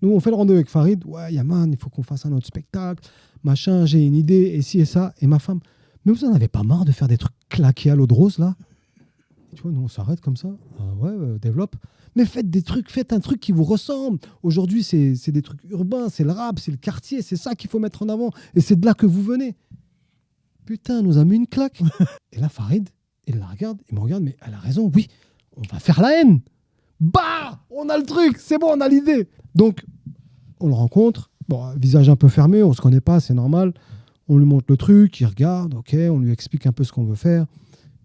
Nous, on fait le rendez-vous avec Farid. Ouais, Yaman, il faut qu'on fasse un autre spectacle. Machin, j'ai une idée, et ci et ça. Et ma femme, mais vous en avez pas marre de faire des trucs claqués à l'eau de rose, là? Tu vois, nous, on s'arrête comme ça. Ah ouais, développe. Mais faites des trucs, faites un truc qui vous ressemble. Aujourd'hui, c'est des trucs urbains, c'est le rap, c'est le quartier, c'est ça qu'il faut mettre en avant. Et c'est de là que vous venez. Putain, elle nous a mis une claque. Et là, Farid, il la regarde, il me regarde, mais elle a raison, oui, on va faire la haine. Bah, on a le truc, c'est bon, on a l'idée. Donc, on le rencontre. Bon, visage un peu fermé, on se connaît pas, c'est normal. On lui montre le truc, il regarde, ok, on lui explique un peu ce qu'on veut faire.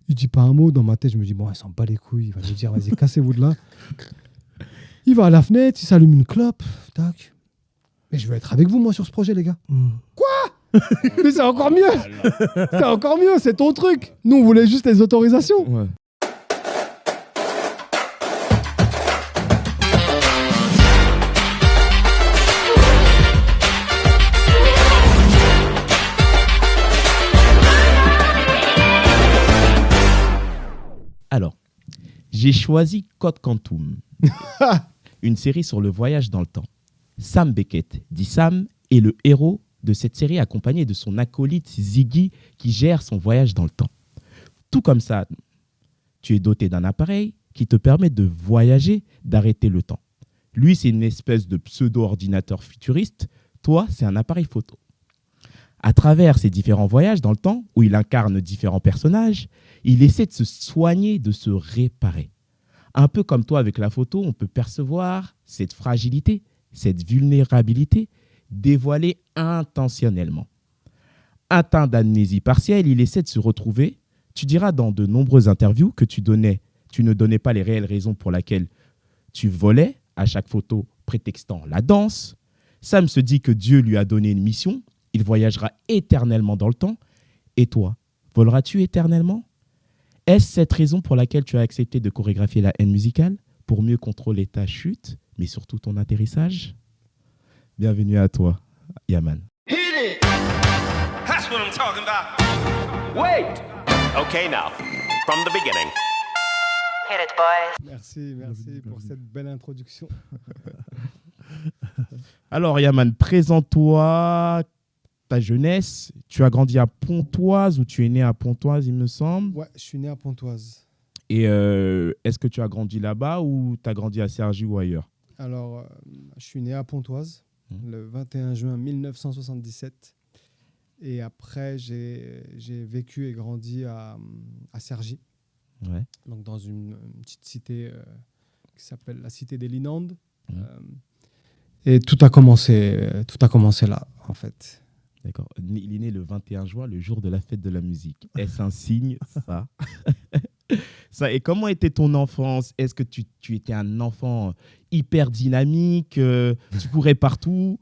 Il dit pas un mot. Dans ma tête, je me dis, bon, elle s'en bat les couilles. Il va lui dire, vas-y, cassez-vous de là. Il va à la fenêtre, il s'allume une clope. Tac. Mais je veux être avec vous, moi, sur ce projet, les gars. Quoi? Mais c'est encore mieux. C'est encore mieux, c'est ton truc. Nous, on voulait juste les autorisations. Ouais. Alors, j'ai choisi Code Quantum, une série sur le voyage dans le temps. Sam Beckett, dit Sam, est le héros de cette série accompagné de son acolyte Ziggy qui gère son voyage dans le temps. Tout comme ça, tu es doté d'un appareil qui te permet de voyager, d'arrêter le temps. Lui, c'est une espèce de pseudo-ordinateur futuriste. Toi, c'est un appareil photo. À travers ces différents voyages dans le temps, où il incarne différents personnages, il essaie de se soigner, de se réparer. Un peu comme toi avec la photo, on peut percevoir cette fragilité, cette vulnérabilité dévoilée intentionnellement. Atteint d'amnésie partielle, il essaie de se retrouver. Tu diras dans de nombreuses interviews que tu ne donnais pas les réelles raisons pour lesquelles tu volais à chaque photo prétextant la danse. Sam se dit que Dieu lui a donné une mission. Il voyagera éternellement dans le temps. Et toi, voleras-tu éternellement? Est-ce cette raison pour laquelle tu as accepté de chorégraphier la haine musicale pour mieux contrôler ta chute, mais surtout ton atterrissage? Bienvenue à toi, Yaman. Hit it! That's what I'm talking about. Wait! Okay, now, from the beginning. Hit it, boys. Merci pour cette belle introduction. Alors, Yaman, présente-toi, ta jeunesse. Tu as grandi à Pontoise ou tu es né à Pontoise, il me semble. Ouais, je suis né à Pontoise. Et est-ce que tu as grandi là-bas ou tu as grandi à Cergy ou ailleurs? Alors, je suis né à Pontoise le 21 juin 1977. Et après, j'ai vécu et grandi à Cergy. Ouais. Donc, dans une petite cité qui s'appelle la cité des Linandes. Et tout a commencé là, en fait. D'accord. Il est né le 21 juin, le jour de la fête de la musique. Est-ce un signe, ça? Ça, et comment était ton enfance? Est-ce que tu étais un enfant hyper dynamique, tu courais partout,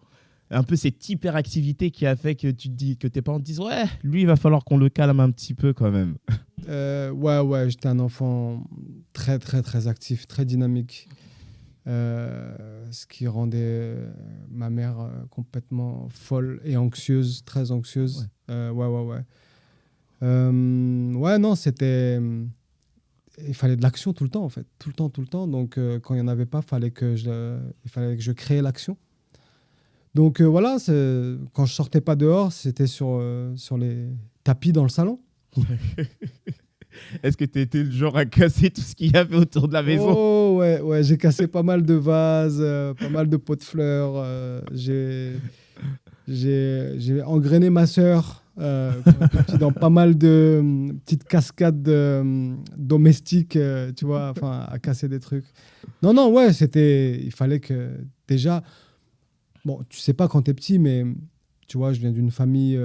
un peu cette hyperactivité qui a fait que tu te dis, que tes parents te disent, ouais, lui, il va falloir qu'on le calme un petit peu quand même. Ouais, j'étais un enfant très, très, très actif, très dynamique. Ce qui rendait ma mère complètement folle et anxieuse, très anxieuse. Ouais. Ouais, non, c'était... Il fallait de l'action tout le temps, en fait. Tout le temps. Donc, quand il n'y en avait pas, il fallait que je crée l'action. Donc, voilà, quand je sortais pas dehors, c'était sur les tapis dans le salon. Est-ce que tu étais le genre à casser tout ce qu'il y avait autour de la maison? Oh, ouais, j'ai cassé pas mal de vases, pas mal de pots de fleurs. J'ai engrainé ma sœur dans pas mal de petites cascades domestiques, tu vois, enfin, à casser des trucs. Non, ouais, il fallait que, déjà, bon, tu sais pas quand t'es petit, mais tu vois, je viens d'une famille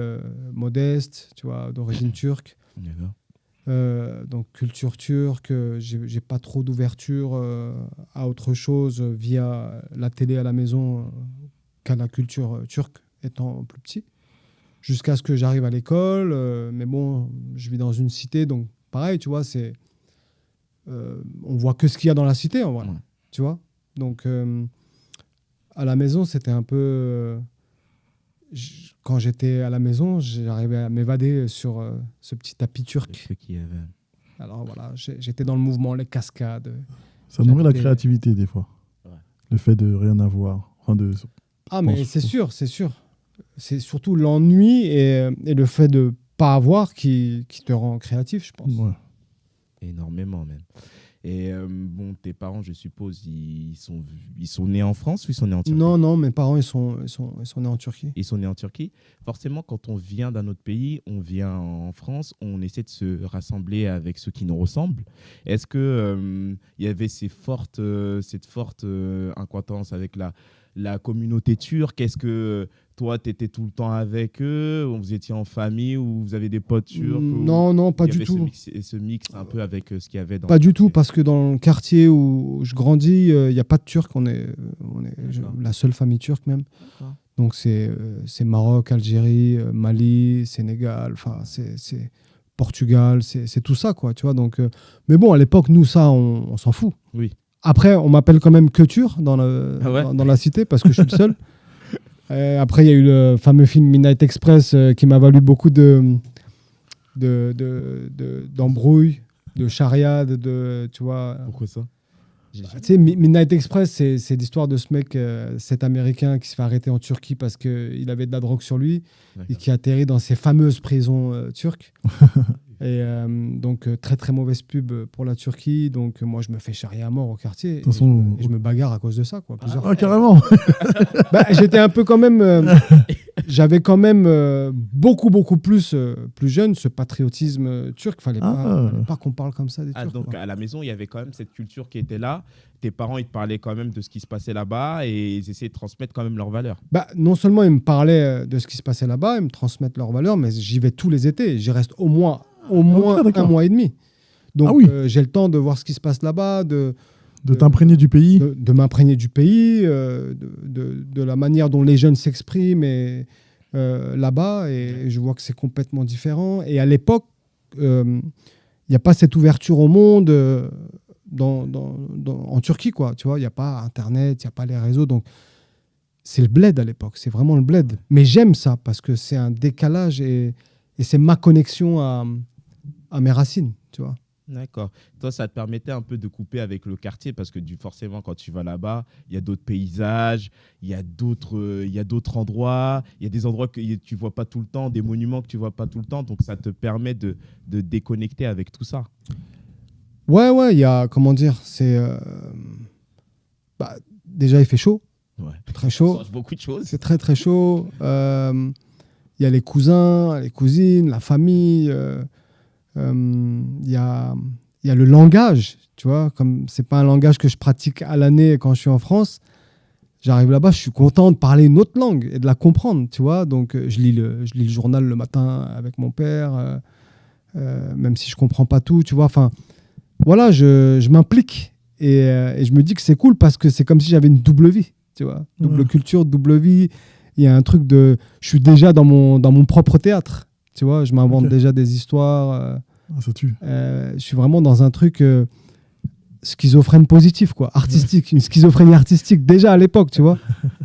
modeste, tu vois, d'origine turque. D'accord. Donc culture turque, j'ai pas trop d'ouverture à autre chose via la télé à la maison qu'à la culture turque étant plus petit, jusqu'à ce que j'arrive à l'école. Mais bon, je vis dans une cité, donc pareil, tu vois, on voit que ce qu'il y a dans la cité en vrai, tu vois. Donc à la maison, c'était un peu... quand j'étais à la maison, j'arrivais à m'évader sur ce petit tapis turc. Alors voilà, j'étais dans le mouvement, les cascades. Ça nourrit la créativité des fois. Ouais. Le fait de rien avoir, Ah, mais pense. c'est sûr. C'est surtout l'ennui et le fait de pas avoir qui te rend créatif, je pense. Ouais. Énormément même. Et bon, tes parents, je suppose, ils sont nés en France ou ils sont nés en Turquie? Non, mes parents, ils sont nés en Turquie. Ils sont nés en Turquie. Forcément, quand on vient d'un autre pays, on vient en France, on essaie de se rassembler avec ceux qui nous ressemblent. Est-ce que il y avait cette forte incointance avec la communauté turque? Est-ce que toi, tu étais tout le temps avec eux? Vous étiez en famille ou vous avez des potes turcs? Non, pas du tout. Ce mix un peu avec ce qu'il y avait dans Pas le du tout, quartier. parce que dans le quartier où je grandis, il n'y a pas de Turcs. On est la seule famille turque même. D'accord. Donc c'est Maroc, Algérie, Mali, Sénégal, enfin c'est Portugal, c'est tout ça quoi, tu vois. Donc mais bon, à l'époque nous ça on s'en fout. Oui. Après on m'appelle quand même Couture dans la cité parce que je suis le seul. Après il y a eu le fameux film Midnight Express qui m'a valu beaucoup d'embrouilles, de charriades, tu vois. Pourquoi ça? Tu sais, Midnight Express, c'est l'histoire de ce mec, cet Américain qui se fait arrêter en Turquie parce qu'il avait de la drogue sur lui et qui atterrit dans ces fameuses prisons turques. Et donc, très très mauvaise pub pour la Turquie. Donc, moi, je me fais charrier à mort au quartier. toute façon, Et je me bagarre à cause de ça, quoi. Plusieurs fois. Ah, carrément. J'étais un peu quand même. J'avais quand même beaucoup plus jeune ce patriotisme turc. Fallait pas qu'on parle comme ça des Turcs. Donc quoi. à la maison, il y avait quand même cette culture qui était là. Tes parents, ils te parlaient quand même de ce qui se passait là-bas et ils essayaient de transmettre quand même leurs valeurs. Non seulement ils me parlaient de ce qui se passait là-bas, ils me transmettent leurs valeurs, mais j'y vais tous les étés. J'y reste au moins un mois et demi. Donc j'ai le temps de voir ce qui se passe là-bas, de t'imprégner du pays. de m'imprégner du pays, de la manière dont les jeunes s'expriment là-bas. Et je vois que c'est complètement différent. Et à l'époque, il n'y a pas cette ouverture au monde en Turquie, quoi. Tu vois, il n'y a pas Internet, il n'y a pas les réseaux. Donc, c'est le bled à l'époque. C'est vraiment le bled. Mais j'aime ça parce que c'est un décalage et c'est ma connexion à mes racines, tu vois. D'accord. Toi, ça te permettait un peu de couper avec le quartier parce que forcément, quand tu vas là-bas, il y a d'autres paysages, il y a d'autres endroits, il y a des endroits que tu ne vois pas tout le temps, des monuments que tu ne vois pas tout le temps. Donc, ça te permet de déconnecter avec tout ça. Ouais, il y a, comment dire, déjà, il fait chaud. Ouais. Très chaud. Ça change beaucoup de choses. C'est très, très chaud. Il y a les cousins, les cousines, la famille. Il y a le langage, tu vois, comme c'est pas un langage que je pratique à l'année quand je suis en France, j'arrive là-bas, je suis content de parler une autre langue et de la comprendre, tu vois. Donc je lis le journal le matin avec mon père, même si je comprends pas tout, tu vois. Enfin, voilà, je m'implique et je me dis que c'est cool parce que c'est comme si j'avais une double vie, tu vois, double culture, double vie. Il y a un truc je suis déjà dans mon propre théâtre. Tu vois, je m'invente déjà des histoires. Ça tue. Je suis vraiment dans un truc schizophrène positif, quoi, artistique, une schizophrénie artistique déjà à l'époque, tu vois.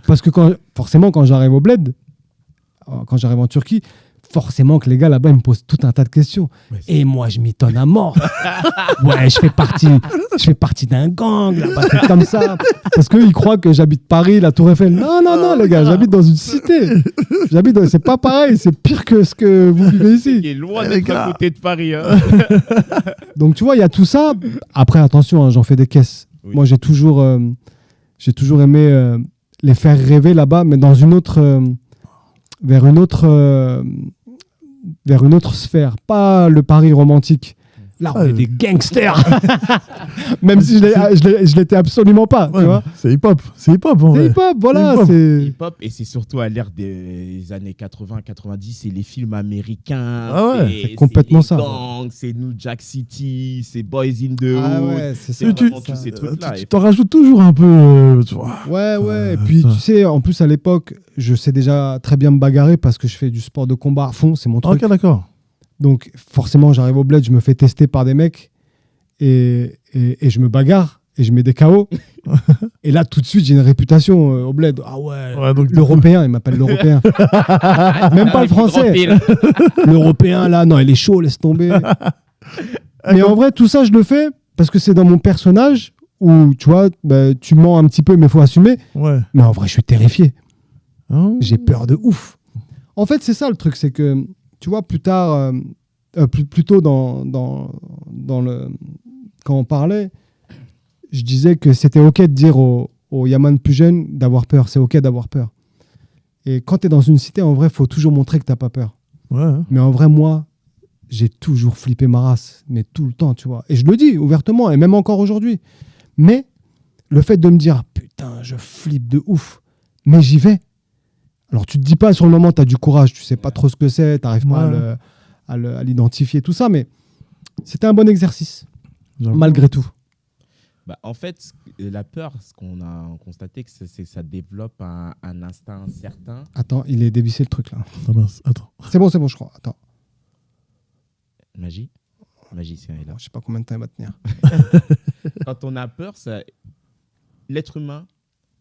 Parce que forcément, quand j'arrive au bled, quand j'arrive en Turquie, forcément que les gars là-bas ils me posent tout un tas de questions. Et moi, je m'étonne à mort. Ouais, je fais partie d'un gang là-bas, c'est comme ça. Parce qu'eux, ils croient que j'habite Paris, la Tour Eiffel. Non, les gars, j'habite dans une cité. C'est pas pareil, c'est pire que ce que vous vivez ici. Il est loin d'être à côté de Paris. Hein. Donc, tu vois, il y a tout ça. Après, attention, hein, j'en fais des caisses. Oui. Moi, j'ai toujours aimé les faire rêver là-bas, mais dans une autre... vers une autre sphère, pas le Paris romantique. Là, on est des gangsters. Même si je l'étais absolument pas. Ouais, tu vois, c'est hip-hop. c'est hip-hop, voilà. C'est hip-hop. C'est... Hip-hop, et c'est surtout à l'ère des années 80-90, c'est les films américains. Ah ouais, c'est complètement c'est les ça. gangs, c'est New Jack City, c'est Boys in the Ah Hood. ouais, c'est ça. C'est vraiment ça. tous ces trucs-là. Tu t'en rajoutes toujours un peu, tu vois. Ouais. Et puis, tu sais, en plus, à l'époque, je sais déjà très bien me bagarrer parce que je fais du sport de combat à fond, c'est mon truc. Ok, d'accord. Donc, forcément, j'arrive au bled, je me fais tester par des mecs et je me bagarre et je mets des KO. Et là, tout de suite, j'ai une réputation au bled. Ah ouais, Donc, l'Européen, il m'appelle l'Européen. Même pas le français. L'Européen, là, non, il est chaud, laisse tomber. Mais en vrai, tout ça, je le fais parce que c'est dans mon personnage où, tu vois, bah, tu mens un petit peu, mais il faut assumer. Ouais. Mais en vrai, je suis terrifié. Hein J'ai peur de ouf. En fait, c'est ça le truc, c'est que, tu vois, plus tard, plus tôt quand on parlait, je disais que c'était OK de dire aux Yaman plus jeunes d'avoir peur. C'est OK d'avoir peur. Et quand tu es dans une cité, en vrai, il faut toujours montrer que tu n'as pas peur. Ouais. Hein. Mais en vrai, moi, j'ai toujours flippé ma race, mais tout le temps, tu vois. Et je le dis ouvertement, et même encore aujourd'hui. Mais le fait de me dire, putain, je flippe de ouf, mais j'y vais. Alors, tu te dis pas sur le moment, tu as du courage, tu sais pas trop ce que c'est, tu n'arrives pas à l'identifier, tout ça, mais c'était un bon exercice, J'avoue. malgré tout. Bah, en fait, la peur, ce qu'on a constaté, c'est que ça développe un instinct certain. Attends, il est dévissé le truc là. Ah mince, attends. C'est bon, je crois. Attends, Magie. Magicien est là. je sais pas combien de temps il va tenir. Quand on a peur, l'être humain,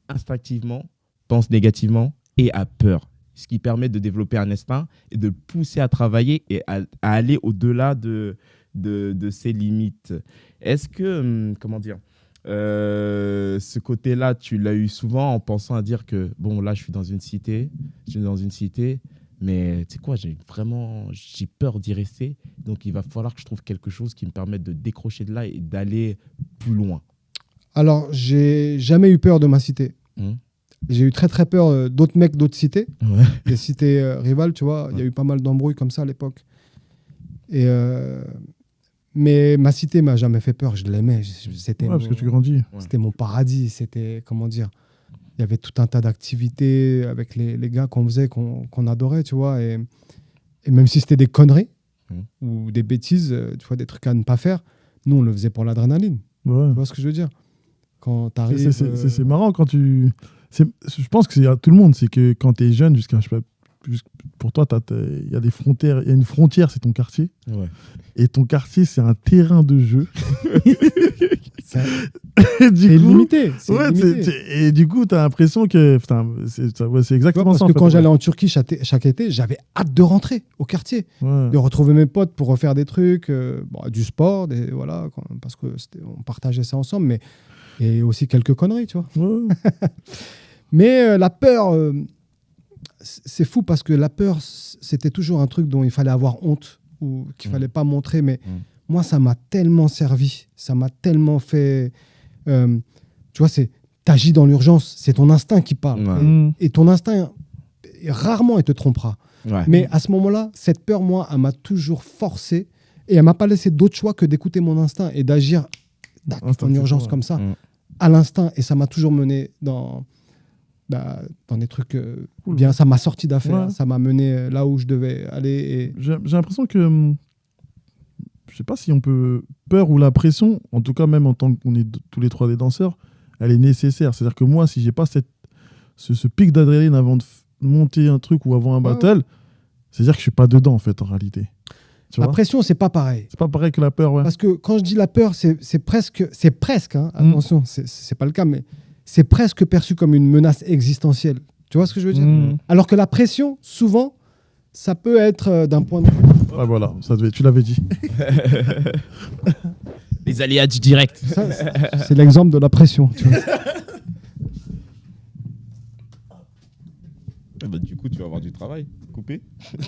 instinctivement, pense négativement et a peur. Ce qui permet de développer un instinct et de le pousser à travailler et à aller au-delà de ses limites. Est-ce que, comment dire, ce côté-là, tu l'as eu souvent en pensant à dire que, bon, là, je suis dans une cité, mais tu sais quoi, j'ai peur d'y rester, donc il va falloir que je trouve quelque chose qui me permette de décrocher de là et d'aller plus loin. Alors, j'ai jamais eu peur de ma cité. J'ai eu très très peur d'autres mecs d'autres cités, Ouais. des cités rivales, tu vois. Il y a eu pas mal d'embrouilles comme ça à l'époque. Et mais ma cité m'a jamais fait peur, je l'aimais. C'était Ouais, parce que tu grandis. c'était mon paradis. C'était, comment dire, il y avait tout un tas d'activités avec les gars qu'on faisait, qu'on adorait, tu vois. Et même si c'était des conneries ou des bêtises, tu vois, des trucs à ne pas faire, nous, on le faisait pour l'adrénaline. Ouais. Tu vois ce que je veux dire? Quand tu arrives... C'est marrant quand tu. Je pense que c'est à tout le monde. C'est que quand tu es jeune, je sais pas, pour toi, il y a des frontières. Il y a une frontière, c'est ton quartier. Ouais. Et ton quartier, c'est un terrain de jeu. C'est Du coup, limité. C'est ouais, limité. et du coup, tu as l'impression que. Putain, c'est Tu exactement vois, parce ça. en que fait, quand ouais. j'allais en Turquie chaque été, j'avais hâte de rentrer au quartier, Ouais. de retrouver mes potes pour refaire des trucs, du sport, voilà, parce que on partageait ça ensemble, mais et aussi quelques conneries, tu vois. Ouais. Mais la peur, c'est fou parce que la peur, c'était toujours un truc dont il fallait avoir honte ou qu'il fallait pas montrer. Mais moi, ça m'a tellement servi, ça m'a tellement fait. Tu vois, t'agis dans l'urgence, c'est ton instinct qui parle. Ouais. Et ton instinct, rarement, il te trompera. Ouais. Mais à ce moment-là, cette peur, moi, elle m'a toujours forcé et elle m'a pas laissé d'autre choix que d'écouter mon instinct et d'agir en urgence comme ça, à l'instinct. Et ça m'a toujours mené dans des trucs bien. Ça m'a sorti d'affaires, ça m'a mené là où je devais aller. Et... J'ai l'impression que. Je sais pas si on peut. Peur ou la pression, en tout cas, même en tant qu'on est tous les trois des danseurs, elle est nécessaire. C'est-à-dire que moi, si j'ai pas ce pic d'adrénaline avant de monter un truc ou avant un battle, c'est-à-dire que je suis pas dedans, en fait, en réalité. La pression, c'est pas pareil. C'est pas pareil que la peur, ouais. Parce que quand je dis la peur, c'est presque, hein, attention, c'est pas le cas, mais c'est presque perçu comme une menace existentielle. Tu vois ce que je veux dire? Alors que la pression, souvent, ça peut être d'un point de vue... Ah, voilà, tu l'avais dit. Les aléas du direct. Ça, c'est l'exemple de la pression. Tu vois. Bah, du coup, tu vas avoir du travail. Coupé. Si je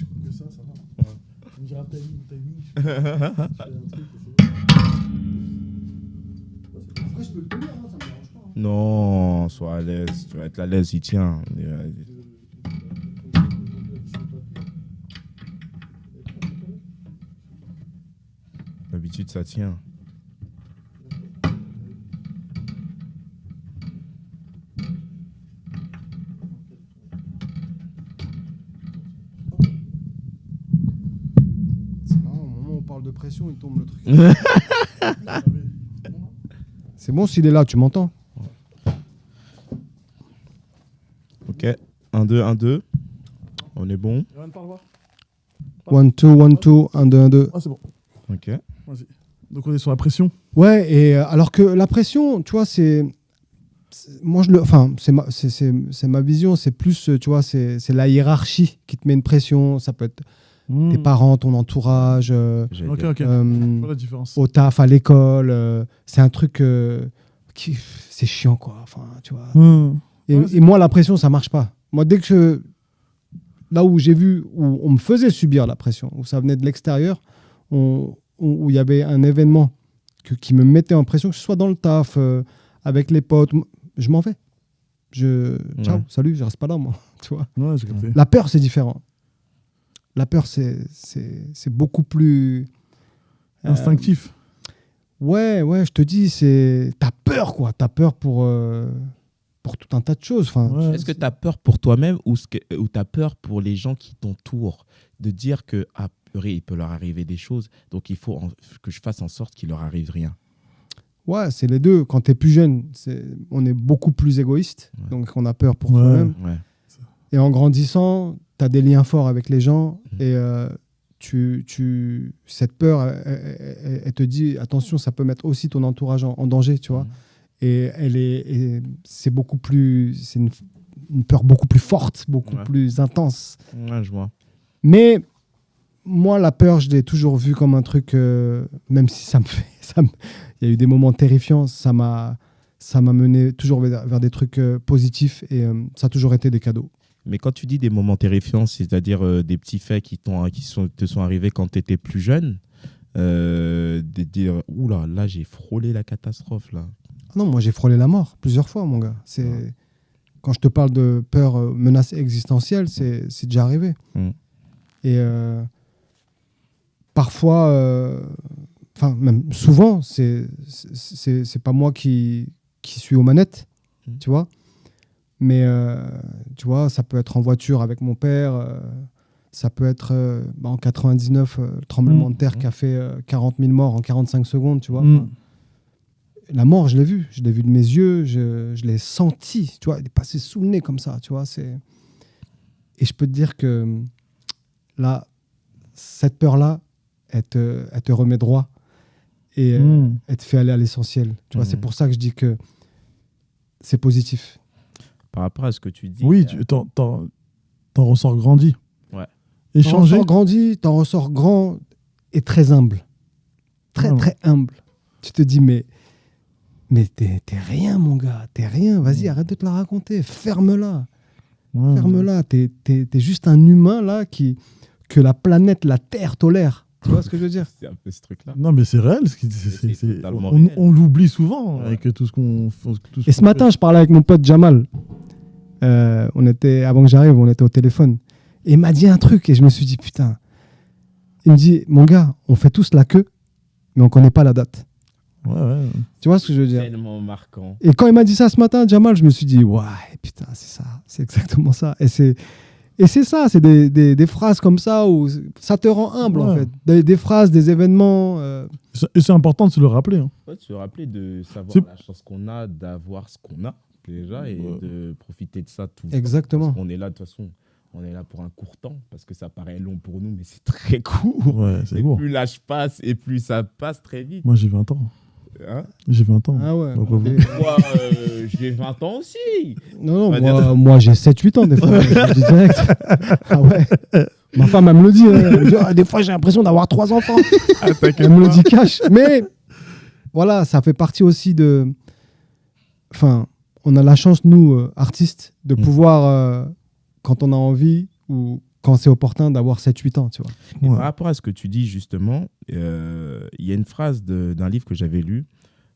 coupe que ça va. Tu me diras timing. Après, je peux le tenir, ça me dérange pas. Non, sois à l'aise. Tu vas être à l'aise, il tient. D'habitude, ça tient. C'est marrant, au moment où on parle de pression, il tombe le truc. C'est bon s'il est là, tu m'entends? Ok. 1, 2, 1, 2. On est bon. 1, 2, 1, 2, 1, 2, 1, 2. Ah, c'est bon. Ok. Vas-y. Donc, on est sur la pression. Ouais, et alors que la pression, tu vois, moi, c'est ma vision, c'est plus, tu vois, c'est la hiérarchie qui te met une pression. Ça peut être tes parents, ton entourage, J'allais Ok, dire. ok. euh, Pas la différence. au taf, à l'école. C'est un truc qui, c'est chiant, quoi. Enfin, tu vois. Ouais, Et moi, la pression, ça marche pas. Moi, dès que là où j'ai vu, où on me faisait subir la pression, où ça venait de l'extérieur, où il y avait un événement qui me mettait en pression, que ce soit dans le taf, avec les potes, je m'en vais. Ciao, Ouais. salut, je reste pas là, moi. Tu vois. Ouais, j'ai capté. La peur, c'est différent. La peur, c'est beaucoup plus Instinctif. Ouais, je te dis, t'as peur, quoi. T'as peur pour tout un tas de choses. Enfin, Ouais. Est-ce que tu as peur pour toi-même ou tu as peur pour les gens qui t'entourent de dire que, ah, purée, il peut leur arriver des choses, donc il faut que je fasse en sorte qu'il leur arrive rien. ouais, c'est les deux. Quand t'es plus jeune, on est beaucoup plus égoïste. Ouais. Donc, on a peur pour Ouais. toi-même. Ouais. Et en grandissant, t'as des liens forts avec les gens. Et cette peur, elle te dit, attention, ça peut mettre aussi ton entourage en danger, tu vois. Et c'est beaucoup plus... C'est une peur beaucoup plus forte, beaucoup Ouais. plus intense. Ouais, je vois. Mais moi, la peur, je l'ai toujours vue comme un truc, même si il y a eu des moments terrifiants, ça m'a mené toujours vers des trucs positifs et ça a toujours été des cadeaux. Mais quand tu dis des moments terrifiants, c'est-à-dire des petits faits qui te sont arrivés quand tu étais plus jeune, de dire, oula, là, j'ai frôlé la catastrophe, là. Ah non, moi, j'ai frôlé la mort plusieurs fois, mon gars. Quand je te parle de peur, menace existentielle, c'est déjà arrivé. Mm. Et parfois, enfin, même souvent, c'est pas moi qui suis aux manettes, tu vois. Mais tu vois, ça peut être en voiture avec mon père, ça peut être en 99, le tremblement de terre qui a fait 40 000 morts en 45 secondes, tu vois. Enfin, la mort, je l'ai vue de mes yeux, je l'ai sentie, tu vois, elle est passée sous le nez comme ça, tu vois. Et je peux te dire que là, cette peur-là, elle te remet droit et elle te fait aller à l'essentiel. Tu vois, c'est pour ça que je dis que c'est positif. Par rapport à ce que tu dis. Oui, t'en ressors grandi. Ouais. T'en Échanger. ressors grandi, t'en ressors grand et très humble. Très, Ouais. très humble. Tu te dis, mais t'es rien, mon gars, t'es rien. Vas-y, arrête de te la raconter. Ferme-la. Ouais. Ferme-la. T'es juste un humain, là, que la planète, la Terre tolère. Tu vois ce que je veux dire? C'est un peu ce truc-là. Non, mais c'est réel. C'est totalement On réel. l'oublie souvent Ouais. avec tout ce qu'on fait. Et ce matin, je parlais avec mon pote Jamal. Avant que j'arrive, on était au téléphone. Et il m'a dit un truc et je me suis dit, putain. Il me dit, mon gars, on fait tous la queue, mais on connaît pas la date. Ouais. Tu vois ce que je veux dire? Tellement marquant. Et quand il m'a dit ça ce matin, Jamal, je me suis dit, ouais, putain, c'est ça. C'est exactement ça. Et c'est ça, c'est des phrases comme ça où ça te rend humble, en Ouais. fait. Des phrases, des événements. Et c'est important de se le rappeler. Hein. Ouais, de se rappeler de savoir C'est- la chance qu'on a d'avoir ce qu'on a déjà et Ouais. de profiter de ça tout le temps. Exactement. Parce qu'on est là, de toute façon, on est là pour un court temps parce que ça paraît long pour nous, mais c'est très court. Ouais, c'est Et beau. plus l'âge passe et plus ça passe très vite. Moi, j'ai 20 ans. Hein. J'ai 20 ans. Ah ouais. Donc, vous- Et- Moi, j'ai 20 ans aussi. Non, Bah, moi j'ai 7-8 ans des fois. Je le dis direct. Ah ouais. Ma femme, elle me le dit. Hein. Elle me dit, ah, des fois, j'ai l'impression d'avoir 3 enfants. Elle me le dit cash. Mais voilà, ça fait partie aussi de. Enfin, on a la chance, nous, artistes, de pouvoir, quand on a envie ou quand c'est opportun, d'avoir 7-8 ans, tu vois. Et Ouais. par rapport à ce que tu dis justement, il y a une phrase d'un livre que j'avais lu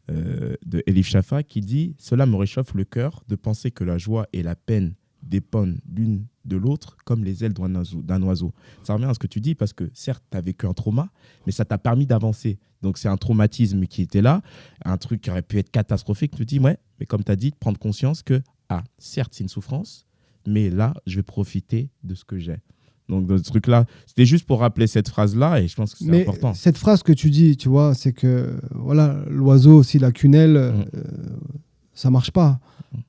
de Elif Shaffa qui dit « Cela me réchauffe le cœur de penser que la joie et la peine dépendent l'une de l'autre comme les ailes d'un oiseau. » Ça revient à ce que tu dis parce que certes, tu as vécu un trauma, mais ça t'a permis d'avancer. Donc c'est un traumatisme qui était là, un truc qui aurait pu être catastrophique. Tu te dis « Ouais, mais comme tu as dit, de prendre conscience que, ah, certes, c'est une souffrance, mais là, je vais profiter de ce que j'ai. » Donc, dans ce truc-là, c'était juste pour rappeler cette phrase-là et je pense que c'est Mais important. cette phrase que tu dis, tu vois, c'est que voilà, l'oiseau aussi, la quenelle, ça marche pas.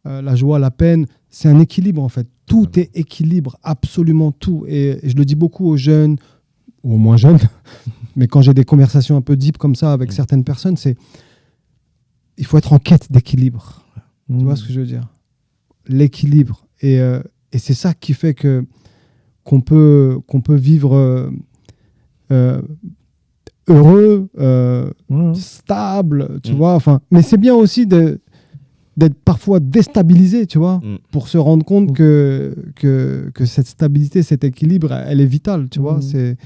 La joie, la peine, c'est un équilibre en fait. Tout est équilibre, absolument tout. Et je le dis beaucoup aux jeunes, ou aux moins jeunes, mais quand j'ai des conversations un peu deep comme ça avec certaines personnes, c'est il faut être en quête d'équilibre. Tu vois ce que je veux dire? L'équilibre. Et c'est ça qui fait qu'on peut vivre heureux, Ouais. stable, tu Mm. vois. Enfin, mais c'est bien aussi d'être parfois déstabilisé, tu vois, Mm. pour se rendre compte que cette stabilité, cet équilibre, elle est vitale, tu vois. Mm. C'est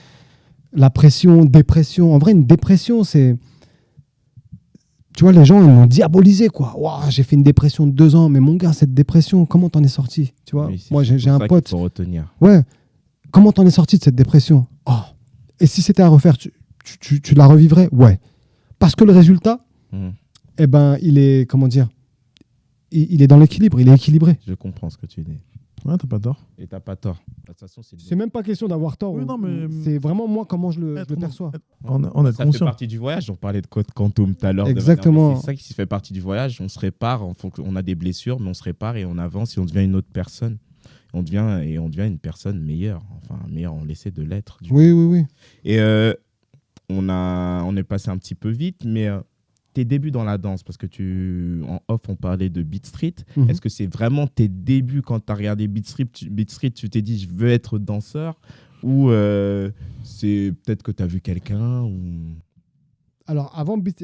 la pression, dépression. En vrai, une dépression, c'est... Tu vois, les gens, ils m'ont diabolisé, quoi. Ouah, j'ai fait une dépression de 2 ans, mais mon gars, cette dépression, comment t'en es sorti, tu vois? Oui, c'est Moi, j'ai surtout un ça pote. qu'il faut retenir. Ouais, comment t'en es sorti de cette dépression? Oh. Et si c'était à refaire, tu la revivrais? Ouais. Parce que le résultat, Mm. eh ben, il est, comment dire, il est dans l'équilibre, il est équilibré. Je comprends ce que tu dis. Ouais, t'as pas tort. Et t'as pas tort. De toute façon, c'est C'est même pas question d'avoir tort. Oui, non, mais- C'est vraiment moi comment je le Être- perçois. On est Ça fait conscient. partie du voyage. On parlait de Code Quantum tout à l'heure. de Exactement. manière- mais C'est ça qui fait partie du voyage. On se répare. On a des blessures, mais on se répare et on avance et on devient une autre personne. On devient une personne meilleure. Enfin, meilleure, on essaie de l'être. du Oui, oui, oui. Et on est passé un petit peu vite, mais tes débuts dans la danse, parce que en off, on parlait de Beat Street. Mhm. Est-ce que c'est vraiment tes débuts quand tu as regardé Beat Street, tu t'es dit, je veux être danseur? Ou c'est peut-être que tu as vu quelqu'un ou... Alors, avant Beat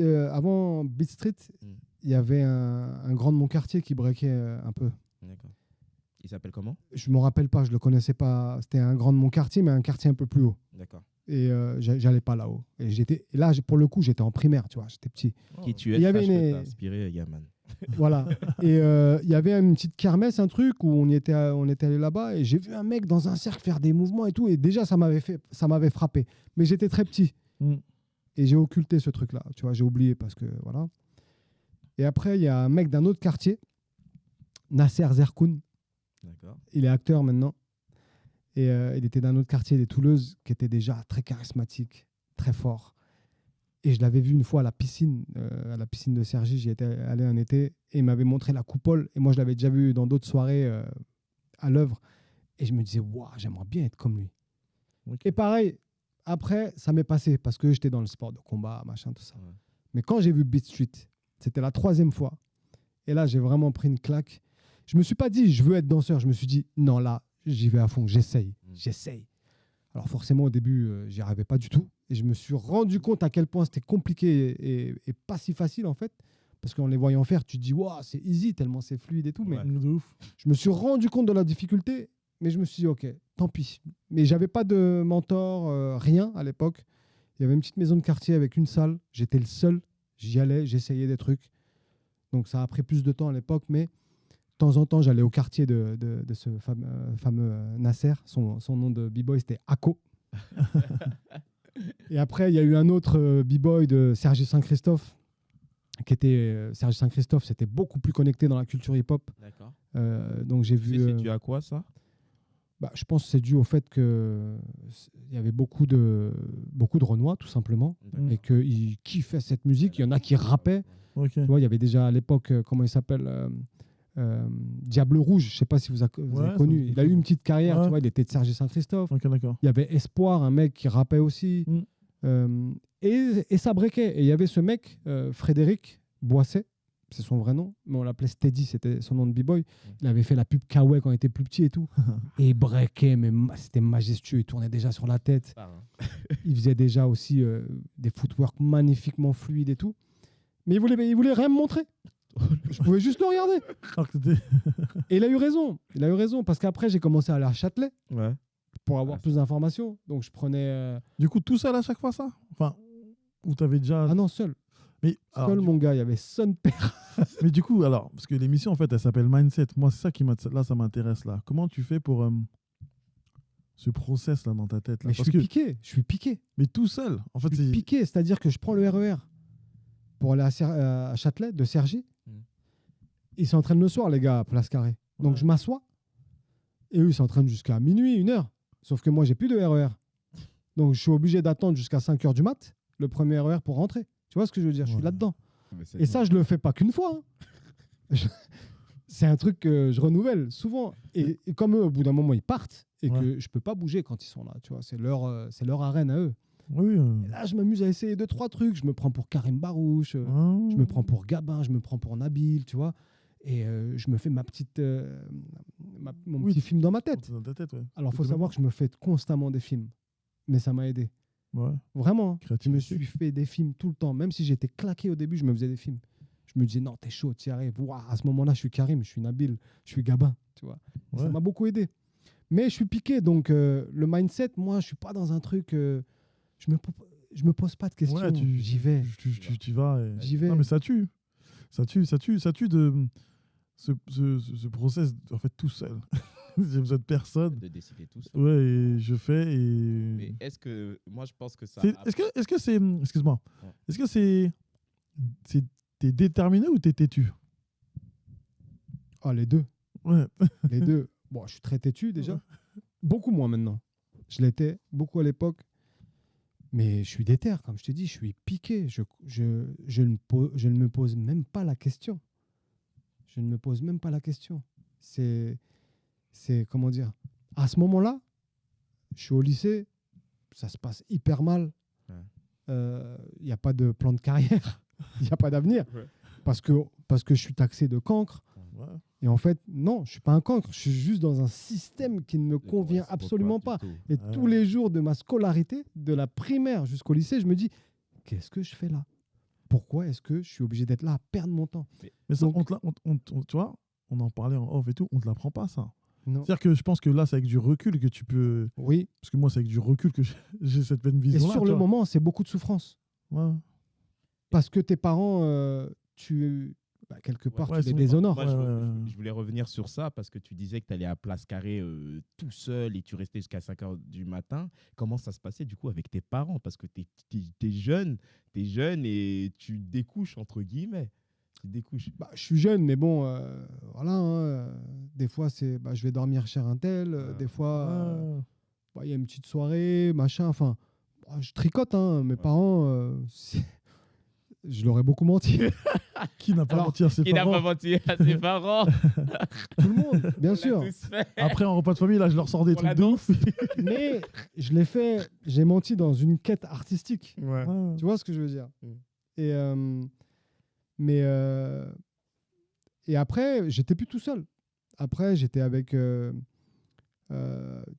Street, il y avait un grand de mon quartier qui breakait un peu. D'accord. Il s'appelle comment? Je ne me rappelle pas, je ne le connaissais pas. C'était un grand de mon quartier, mais un quartier un peu plus haut. D'accord. Et j'allais pas là-haut. Et là, pour le coup, j'étais en primaire, tu vois, j'étais petit. Qui tu es? Il y avait sache que une- t'as inspiré Yaman. Voilà. Et il y avait une petite kermesse, un truc où on était allé là-bas et j'ai vu un mec dans un cercle faire des mouvements et tout. Et déjà, ça m'avait frappé. Mais j'étais très petit. Mm. Et j'ai occulté ce truc-là. Tu vois, j'ai oublié parce que voilà. Et après, il y a un mec d'un autre quartier, Nasser Zerkoun. D'accord. Il est acteur maintenant. Et il était d'un autre quartier des Toulouse qui était déjà très charismatique, très fort. Et je l'avais vu une fois à la piscine de Cergy. J'y étais allé un été et il m'avait montré la coupole. Et moi, je l'avais déjà vu dans d'autres soirées à l'œuvre. Et je me disais, waouh, j'aimerais bien être comme lui. Ok. Et pareil, après, ça m'est passé parce que j'étais dans le sport de combat, machin, tout ça. Ouais. Mais quand j'ai vu Beat Street, c'était la 3e fois. Et là, j'ai vraiment pris une claque. Je me suis pas dit, je veux être danseur. Je me suis dit, non, là, j'y vais à fond. J'essaye. Alors forcément, au début, j'y arrivais pas du tout. Et je me suis rendu compte à quel point c'était compliqué et pas si facile, en fait. Parce qu'en les voyant faire, tu te dis, waouh, c'est easy, tellement c'est fluide et tout. Mais Ouais. De ouf. je me suis rendu compte de la difficulté, mais je me suis dit, ok, tant pis. Mais j'avais pas de mentor, rien à l'époque. Il y avait une petite maison de quartier avec une salle. J'étais le seul. J'y allais, j'essayais des trucs. Donc ça a pris plus de temps à l'époque, mais de temps en temps, j'allais au quartier de ce fameux Nasser. Son nom de b-boy, c'était Ako. Et après, il y a eu un autre b-boy de Sergi Saint-Christophe, qui était Sergi Saint-Christophe, c'était beaucoup plus connecté dans la culture hip-hop. D'accord. Donc j'ai vu. C'est dû à quoi, ça? Je pense que c'est dû au fait qu'il y avait beaucoup de Renois, tout simplement, D'accord. et qu'ils kiffaient cette musique. Il y en a qui rappaient. Ok. Tu vois, il y avait déjà à l'époque, comment il s'appelle Diable Rouge, je ne sais pas si vous avez Ouais, ça connu. me dit Il a eu une petite carrière, Ouais. tu vois, il était de Sergi Saint-Christophe. Ok, d'accord. Il y avait Espoir, un mec qui rappait aussi. Et ça breakait. Et il y avait ce mec, Frédéric Boisset, c'est son vrai nom, mais on l'appelait Steady, c'était son nom de b-boy. Il avait fait la pub Kawaii quand il était plus petit et tout. Et il breakait, mais c'était majestueux. Il tournait déjà sur la tête. Il faisait déjà aussi des footwork magnifiquement fluides et tout. Mais il voulait rien me montrer. Je pouvais juste le regarder. Alors que t'étais- Et il a eu raison. Il a eu raison parce qu'après, j'ai commencé à aller à Châtelet Ouais. pour avoir plus d'informations. Donc, je prenais... Du coup, tout seul à chaque fois, ça? Enfin, ou t'avais déjà. Ah non, seul. Mais, alors, Seul, mon gars. Il y avait Son Père. mais du coup, alors, parce que l'émission, en fait, elle s'appelle Mindset. Moi, c'est ça qui m'a. Là, ça m'intéresse, là. Comment tu fais pour ce process, là, dans ta tête, là? Mais je Parce suis que. piqué. Je suis piqué. Mais tout seul. En fait, Je suis c'est. piqué. C'est-à-dire que je prends le RER pour aller à Châtelet, de Cergy. Ils s'entraînent le soir, les gars, à Place Carrée. Donc, Ouais. je m'assois. Et eux, ils s'entraînent jusqu'à minuit, 1h. Sauf que moi, j'ai plus de RER. Donc, je suis obligé d'attendre jusqu'à 5h du mat, le premier RER pour rentrer. Tu vois ce que je veux dire? Je suis Ouais. là-dedans. Et ça, je le fais pas qu'une fois. C'est un truc que je renouvelle souvent. Et comme eux, au bout d'un moment, ils partent et Ouais. que je peux pas bouger quand ils sont là. Tu vois, c'est leur arène à eux. Oui. Et là, je m'amuse à essayer 2-3 trucs. Je me prends pour Karim Barouche, je me prends pour Gabin, je me prends pour Nabil, tu vois. Et je me fais mon Oui, petit film dans ma tête. Dans ta tête, ouais. Alors, il faut C'était savoir que je me fais constamment des films. Mais ça m'a aidé. Ouais. Vraiment. Je Créativité. me suis fait des films tout le temps. Même si j'étais claqué au début, je me faisais des films. Je me disais, non, t'es chaud, t'y arrives. Ouah, à ce moment-là, je suis Karim, je suis Nabil, je suis Gabin. Tu vois. Et ça Ouais. m'a beaucoup aidé. Mais je suis piqué. Donc, le mindset, moi, je suis pas dans un truc. Je me pose pas de questions. Ouais, J'y vais. Tu vas. J'y vais. Non, mais ça tue. Ça tue de ce process, en fait, tout seul. J'ai besoin de personne. De décider tout ça. Ouais, et je fais Mais et. est-ce que. Moi, je pense que ça. Est-ce que c'est. Excuse-moi. Ouais. Est-ce que c'est. T'es déterminé ou t'es têtu? Ah, les deux. Ouais. Les deux. Bon, je suis très têtu déjà. Beaucoup moins maintenant. Je l'étais beaucoup à l'époque. Mais je suis déter, comme je te dis, je suis piqué. Je ne me pose même pas la question. Je ne me pose même pas la question. C'est comment dire. À ce moment-là, je suis au lycée, ça se passe hyper mal. Il n'y a pas de plan de carrière. Il n'y a pas d'avenir. Ouais. Parce que je suis taxé de cancre. Ouais. Et en fait, non, je ne suis pas un cancre. Je suis juste dans un système qui ne me convient absolument pas. Et Ah. tous les jours de ma scolarité, de la primaire jusqu'au lycée, je me dis, qu'est-ce que je fais là? Pourquoi est-ce que je suis obligé d'être là à perdre mon temps? Mais ça, Donc- tu vois, on en parlait en off et tout, on te l'apprend pas, ça. Non. C'est-à-dire que je pense que là, c'est avec du recul que tu peux. Oui. Parce que moi, c'est avec du recul que j'ai cette même Et vision. sur le moment, c'est beaucoup de souffrance. Ouais. Parce que tes parents, quelque part, Ouais, tu les sont- déshonores. Moi, Ouais. je voulais revenir sur ça parce que tu disais que tu allais à Place Carrée tout seul et tu restais jusqu'à 5h du matin. Comment ça se passait du coup avec tes parents? Parce que tu es jeune et tu découches, entre guillemets. Tu découches. Bah, je suis jeune, mais bon, voilà. Des fois, c'est, je vais dormir chez un tel. Des fois, il y a une petite soirée, machin. Enfin, je tricote. Mes parents, je leur ai beaucoup menti. Qui n'a pas Alors, menti à ses Qui n'a parents pas menti à ses parents? Tout le monde, bien On sûr. l'a tous fait. Après, en repas de famille, là, je leur sors des Pour la trucs de ouf. Mais je l'ai fait, j'ai menti dans une quête artistique. Ouais. Tu vois ce que je veux dire? Mm. Et après, j'étais plus tout seul. Après, j'étais avec, tu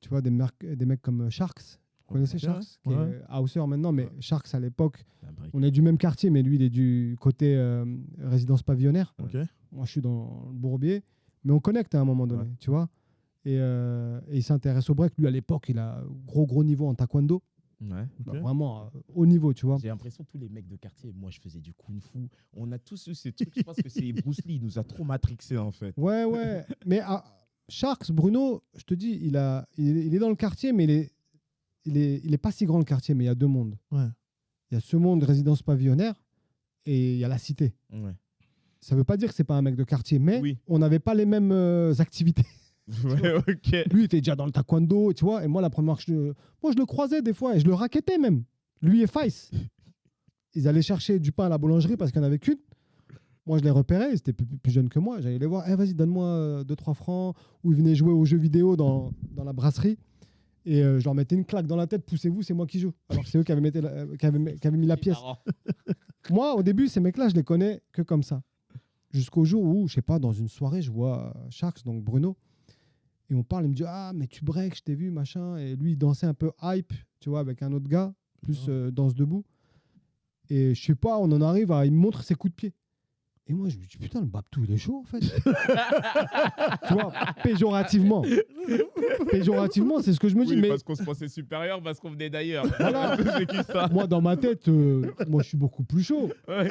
vois, des mecs comme Sharks. Vous connaissez Ok, Sharks, qui ouais. est Hauser maintenant, mais Sharks à l'époque, Un break. on est du même quartier, mais lui, il est du côté résidence pavillonnaire. Ok. Moi, je suis dans le Bourbier, mais on connecte à un moment donné, Ouais. tu vois. Et il s'intéresse au break. Lui, à l'époque, il a gros niveau en taekwondo. Ouais. Ok. Vraiment haut niveau, tu vois. J'ai l'impression que tous les mecs de quartier, moi je faisais du kung-fu. On a tous eu ces trucs. Je pense que c'est Bruce Lee, il nous a trop matrixé en fait. Ouais. Mais Sharks, Bruno, je te dis, il est dans le quartier, mais il est pas si grand le quartier, mais il y a deux mondes. Ouais. Il y a ce monde résidence pavillonnaire et il y a la cité. Ouais. Ça veut pas dire que c'est pas un mec de quartier, mais Oui. on n'avait pas les mêmes activités. Ouais, ok. Lui, il était déjà dans le taekwondo, tu vois, et moi, la première que moi, je le croisais des fois et je le raquettais même. Lui et Faïs. Ils allaient chercher du pain à la boulangerie parce qu'il n'y en avait qu'une. Moi, je les repérais, ils étaient plus jeunes que moi. J'allais les voir, vas-y, donne-moi 2-3 francs. Ou ils venaient jouer aux jeux vidéo dans la brasserie. Et je leur mettais une claque dans la tête, poussez-vous, c'est moi qui joue. Alors que c'est eux qui avaient mis la pièce. Marrant. Moi, au début, ces mecs-là, je les connais que comme ça. Jusqu'au jour où, je sais pas, dans une soirée, je vois Sharks, donc Bruno, et on parle, il me dit, ah, mais tu breaks, je t'ai vu, machin. Et lui, il dansait un peu hype, tu vois, avec un autre gars, plus danse debout. Et je sais pas, on en arrive à, il me montre ses coups de pied. Et moi, je me dis, putain, le Babtou, il est chaud, en fait. Tu vois, péjorativement. Péjorativement, c'est ce que je me dis. Oui, Mais parce qu'on se pensait supérieur, parce qu'on venait d'ailleurs. Voilà. C'est qui ça? moi, dans ma tête, moi, je suis beaucoup plus chaud. Ouais.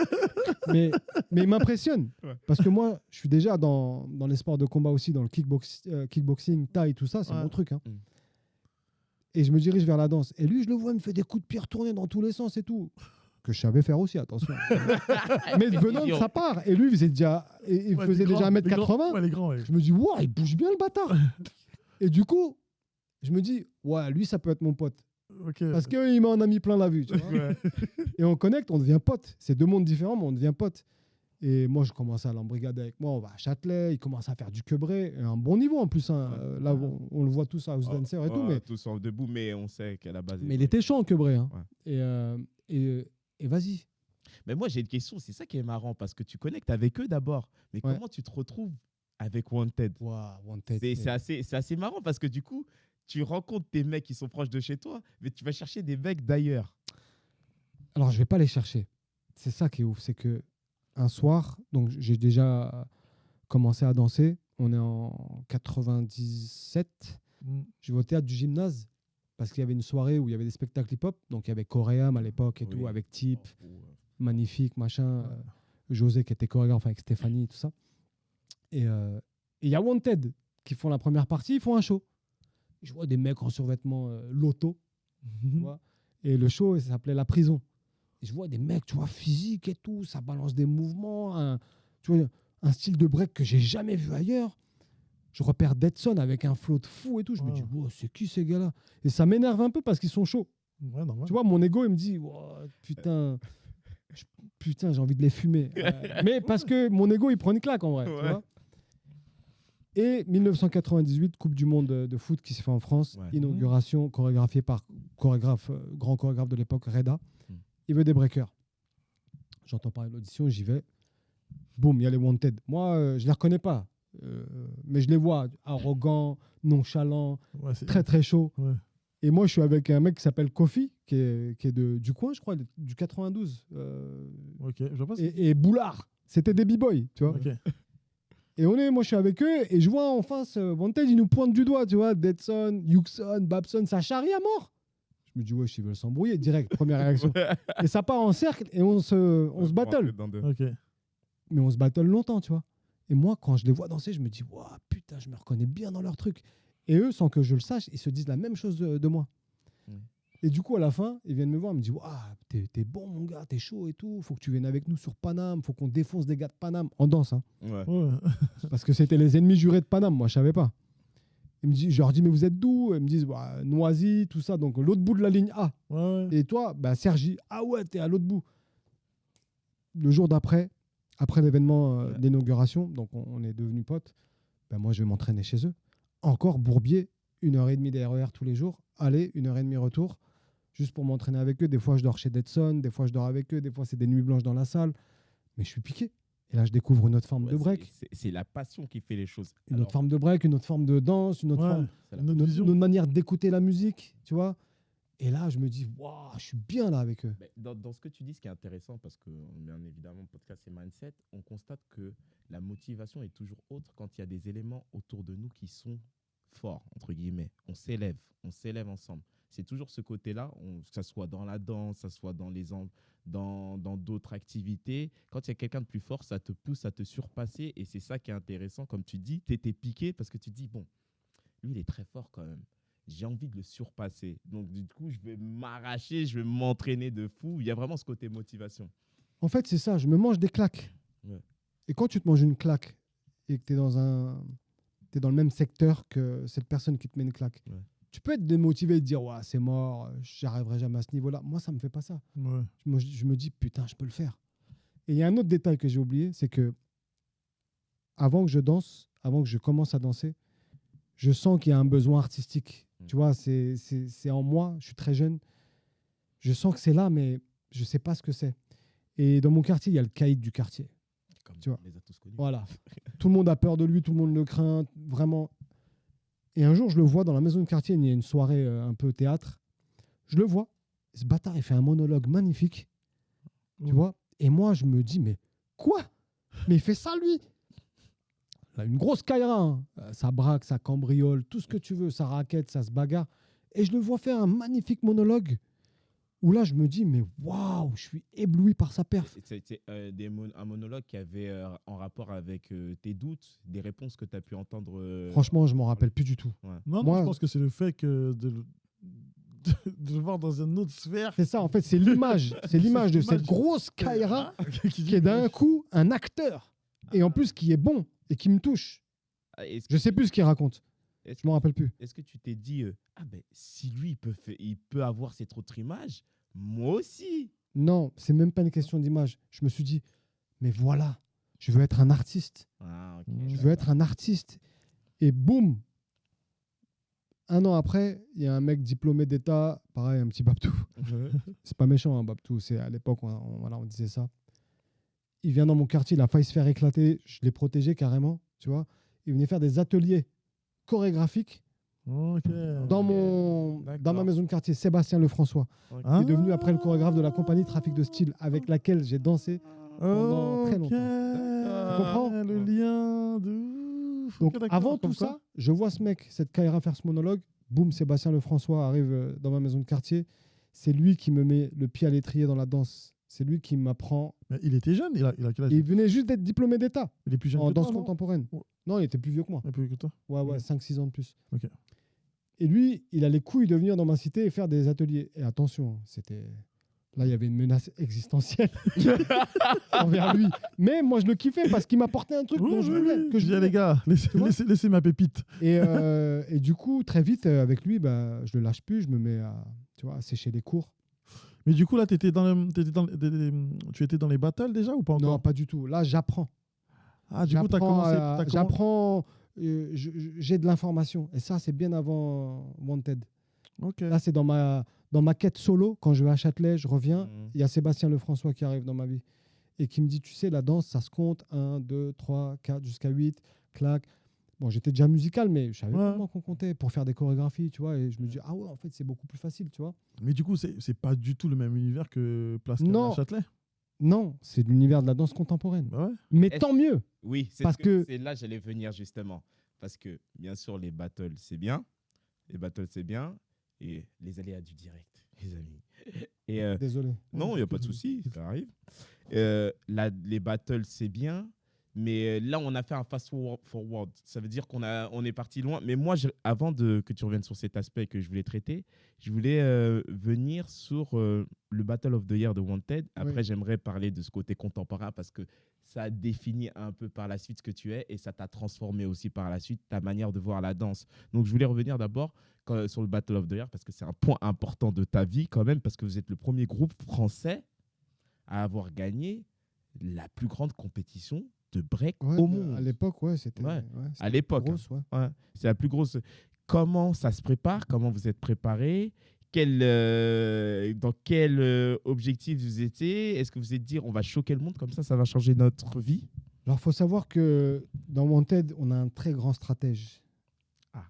Mais il m'impressionne. Ouais. Parce que moi, je suis déjà dans les sports de combat aussi, dans le kickboxing, taille, tout ça, c'est Ouais. mon truc. Hein. Mm. Et je me dirige vers la danse. Et lui, je le vois, il me fait des coups de pied retournés dans tous les sens et tout. Que je savais faire aussi, attention. Mais venant de sa part. Et lui, il faisait déjà, Ouais, faisait les déjà grands, 1m80. Ouais, les grands, ouais. Je me dis, wow, il bouge bien le bâtard. Et du coup, je me dis, ouais, lui, ça peut être mon pote. Ok. Parce qu'il m'en a mis plein la vue. Tu vois. Ouais. Et on connecte, on devient pote. C'est deux mondes différents, mais on devient pote. Et moi, je commence à l'embrigader avec moi. On va à Châtelet, il commence à faire du quebré. Et un bon niveau en plus. Hein. Là, on le voit tous à House Dancer et tout. Mais Tous en debout, mais on sait qu'à la base. il était chaud en quebré. Hein. Ouais. Et vas-y. Mais moi, j'ai une question. C'est ça qui est marrant parce que tu connectes avec eux d'abord. Mais Ouais. comment tu te retrouves avec Wanted? Wow, Wanted. C'est assez marrant parce que du coup, tu rencontres tes mecs qui sont proches de chez toi, mais tu vas chercher des mecs d'ailleurs. Alors, je vais pas les chercher. C'est ça qui est ouf. C'est que un soir, donc j'ai déjà commencé à danser. On est en 97. Je vais au théâtre du gymnase parce qu'il y avait une soirée où il y avait des spectacles hip-hop. Donc, il y avait Coréam à l'époque et Oui. tout, avec Type, magnifique, machin. José qui était chorégraphe avec Stéphanie, tout ça. Et il y a Wanted qui font la première partie, ils font un show. Je vois des mecs en survêtement loto. Tu vois. Et le show, ça s'appelait La Prison. Et je vois des mecs, tu vois, physiques et tout, ça balance des mouvements, tu vois, un style de break que j'ai jamais vu ailleurs. Je repère Deadson avec un flow de fou et tout. Je me dis, wow, c'est qui ces gars-là? Et ça m'énerve un peu parce qu'ils sont chauds. Ouais, normal. Tu vois, mon ego, il me dit, wow, putain, j'ai envie de les fumer. Mais parce que mon ego, il prend une claque en vrai. Tu vois. Et 1998, Coupe du Monde de foot qui se fait en France. Ouais. Inauguration chorégraphiée par grand chorégraphe de l'époque, Reda. Il veut des breakers. J'entends parler de l'audition, j'y vais. Boum, il y a les Wanted. Moi, je les reconnais pas. Mais je les vois arrogants, nonchalants, très très chauds. Ouais. Et moi, je suis avec un mec qui s'appelle Kofi, qui est du coin, je crois, du 92. Ok, je vois pas. Et Boulard. C'était des b-boys, tu vois. Ok. Et moi, je suis avec eux et je vois en face, Wanted, ils nous pointent du doigt, tu vois. Deadson, Yuxon, Babson, ça charrie à mort. Je me dis, ouais, ils veulent s'embrouiller direct, première réaction. Et ça part en cercle et on se battle. Ok. Mais on se battle longtemps, tu vois. Et moi, quand je les vois danser, je me dis, waouh, putain, je me reconnais bien dans leur truc. Et eux, sans que je le sache, ils se disent la même chose de moi. Et du coup, à la fin, ils viennent me voir, ils me disent, waouh, t'es bon, mon gars, t'es chaud et tout. Faut que tu viennes avec nous sur Paname. Faut qu'on défonce des gars de Paname. En danse, hein. Ouais. Ouais. Parce que c'était les ennemis jurés de Paname. Moi, je savais pas. Je leur dis, mais vous êtes d'où? Ils me disent, bah, Noisy, tout ça. Donc, l'autre bout de la ligne A. Ouais. Et toi, bah, Sergi. Ah ouais, t'es à l'autre bout. Le jour d'après, après l'événement d'inauguration, donc on est devenus potes, bah, moi, je vais m'entraîner chez eux. Encore Bourbier, 1h30 d'RER tous les jours. Aller, 1h30 retour. Juste pour m'entraîner avec eux. Des fois, je dors chez Deadson. Des fois, je dors avec eux. Des fois, c'est des nuits blanches dans la salle. Mais je suis piqué. Et là, je découvre une autre forme de break. C'est la passion qui fait les choses. Une autre forme de break, une autre forme de danse, une autre forme, une autre vision. une autre manière d'écouter la musique, tu vois. Et là, je me dis, waouh, je suis bien là avec eux. Dans ce que tu dis, ce qui est intéressant, parce que bien évidemment, podcast et mindset, on constate que la motivation est toujours autre quand il y a des éléments autour de nous qui sont forts, entre guillemets. On s'élève ensemble. C'est toujours ce côté-là, que ça soit dans la danse, ça soit dans d'autres activités. Quand il y a quelqu'un de plus fort, ça te pousse à te surpasser. Et c'est ça qui est intéressant. Comme tu dis, tu étais piqué parce que tu te dis, bon, lui, il est très fort quand même. J'ai envie de le surpasser. Donc, du coup, je vais m'arracher, je vais m'entraîner de fou. Il y a vraiment ce côté motivation. En fait, c'est ça, je me mange des claques. Ouais. Et quand tu te manges une claque et que tu es dans le même secteur que cette personne qui te met une claque, tu peux être démotivé et te dire, ouais, c'est mort, j'arriverai jamais à ce niveau-là. Moi, ça me fait pas ça. Ouais. Je me dis, putain, je peux le faire. Et il y a un autre détail que j'ai oublié, c'est que avant que je danse, avant que je commence à danser, je sens qu'il y a un besoin artistique. Tu vois, c'est en moi, je suis très jeune. Je sens que c'est là, mais je ne sais pas ce que c'est. Et dans mon quartier, il y a le caïd du quartier. Comme tu vois. on les a tous connus. Voilà. Tout le monde a peur de lui, tout le monde le craint, vraiment. Et un jour, je le vois dans la maison de quartier, il y a une soirée un peu théâtre. Je le vois. Ce bâtard, il fait un monologue magnifique. Tu vois. Et moi, je me dis, mais quoi? Mais il fait ça, lui? Là, une grosse caïra, hein. Ça braque, ça cambriole, tout ce que tu veux, ça raquette, ça se bagarre. Et je le vois faire un magnifique monologue où là, je me dis, mais waouh, je suis ébloui par sa perf. C'est un monologue qui avait en rapport avec tes doutes, des réponses que tu as pu entendre. Franchement, je m'en rappelle plus du tout. Ouais. Non, Moi, je pense que c'est le fait que de le voir dans une autre sphère. C'est ça, en fait, c'est l'image. C'est l'image de cette grosse caïra qui est d'un coup un acteur. Et en plus, qui est bon et qui me touche. Je sais plus ce qu'il raconte. Je m'en rappelle plus. Est-ce que tu t'es dit, si lui, il peut avoir cette autre image, moi aussi. Non, c'est même pas une question d'image. Je me suis dit, mais voilà, je veux être un artiste. Ah, ok. Je veux être un artiste. Et boum, 1 an après, il y a un mec diplômé d'État, pareil, un petit Babtou. C'est pas méchant, hein, Babtou. C'est à l'époque, on disait ça. Il vient dans mon quartier, il a failli se faire éclater. Je l'ai protégé carrément, tu vois. Il venait faire des ateliers chorégraphiques Ok. Dans D'accord. ma maison de quartier, Sébastien Lefrançois, qui est devenu après le chorégraphe de la compagnie Trafic de Style, avec laquelle j'ai dansé pendant très longtemps. Tu comprends le lien de ouf. Donc Ok, d'accord, avant comme tout quoi. ça, je vois ce mec, cette Kaira faire ce monologue, boum, Sébastien Lefrançois arrive dans ma maison de quartier. C'est lui qui me met le pied à l'étrier dans la danse. C'est lui qui m'apprend. Mais il était jeune, il a quel âge? Il venait juste d'être diplômé d'État Il est plus jeune en que danse toi, non? contemporaine. Ouais. Non, il était plus vieux que moi. Un peu que toi. Ouais, Ok. 5-6 ans de plus. Ok. Et lui, il a les couilles de venir dans ma cité et faire des ateliers. Et attention, c'était... Là, il y avait une menace existentielle envers lui. Mais moi, je le kiffais parce qu'il m'apportait un truc dont je voulais. Que je dis, voulais. les gars, vois laissez ma pépite. Et du coup, très vite, avec lui, bah, je le lâche plus. Je me mets à sécher les cours. Mais du coup, là, tu étais dans les battles déjà ou pas encore? Non, pas du tout. Là, j'apprends. Ah, du coup, tu as commencé. J'apprends. J'ai de l'information. Et ça, c'est bien avant Wanted. Ok. Là, c'est dans ma quête solo. Quand je vais à Châtelet, je reviens. Mhm. Il y a Sébastien Lefrançois qui arrive dans ma vie et qui me dit, tu sais, la danse, ça se compte 1, 2, 3, 4, jusqu'à 8, clac. Bon, j'étais déjà musical, mais je savais Ouais. comment qu'on comptait pour faire des chorégraphies, tu vois. Et je me dis, ah ouais, en fait, c'est beaucoup plus facile, tu vois. Mais du coup, c'est pas du tout le même univers que Place Non. à Châtelet. Non, c'est l'univers de la danse contemporaine. Bah ouais. Mais Est-ce- tant mieux. Oui, Parce que- c'est là j'allais venir justement. Parce que, bien sûr, les battles, c'est bien. Les battles, c'est bien. Et les aléas du direct, les amis. Et Désolé. non, il n'y a pas de souci, ça arrive. Les battles, c'est bien. Mais là, on a fait un fast-forward. Ça veut dire on est parti loin. Mais moi, avant que tu reviennes sur cet aspect que je voulais traiter, je voulais venir sur le Battle of the Year de Wanted. Après, Oui. j'aimerais parler de ce côté contemporain parce que ça a défini un peu par la suite ce que tu es et ça t'a transformé aussi par la suite ta manière de voir la danse. Donc, je voulais revenir d'abord sur le Battle of the Year parce que c'est un point important de ta vie quand même parce que vous êtes le premier groupe français à avoir gagné la plus grande compétition de break Ouais, au monde. à l'époque, ouais, c'était. Ouais, c'était à l'époque. grosse, ouais. Ouais, c'est la plus grosse. Comment ça se prépare? Comment vous êtes préparé? Dans quel objectif vous étiez? Est-ce que vous êtes dit on va choquer le monde comme ça va changer notre vie? Alors, il faut savoir que dans Wanted, on a un très grand stratège. Ah.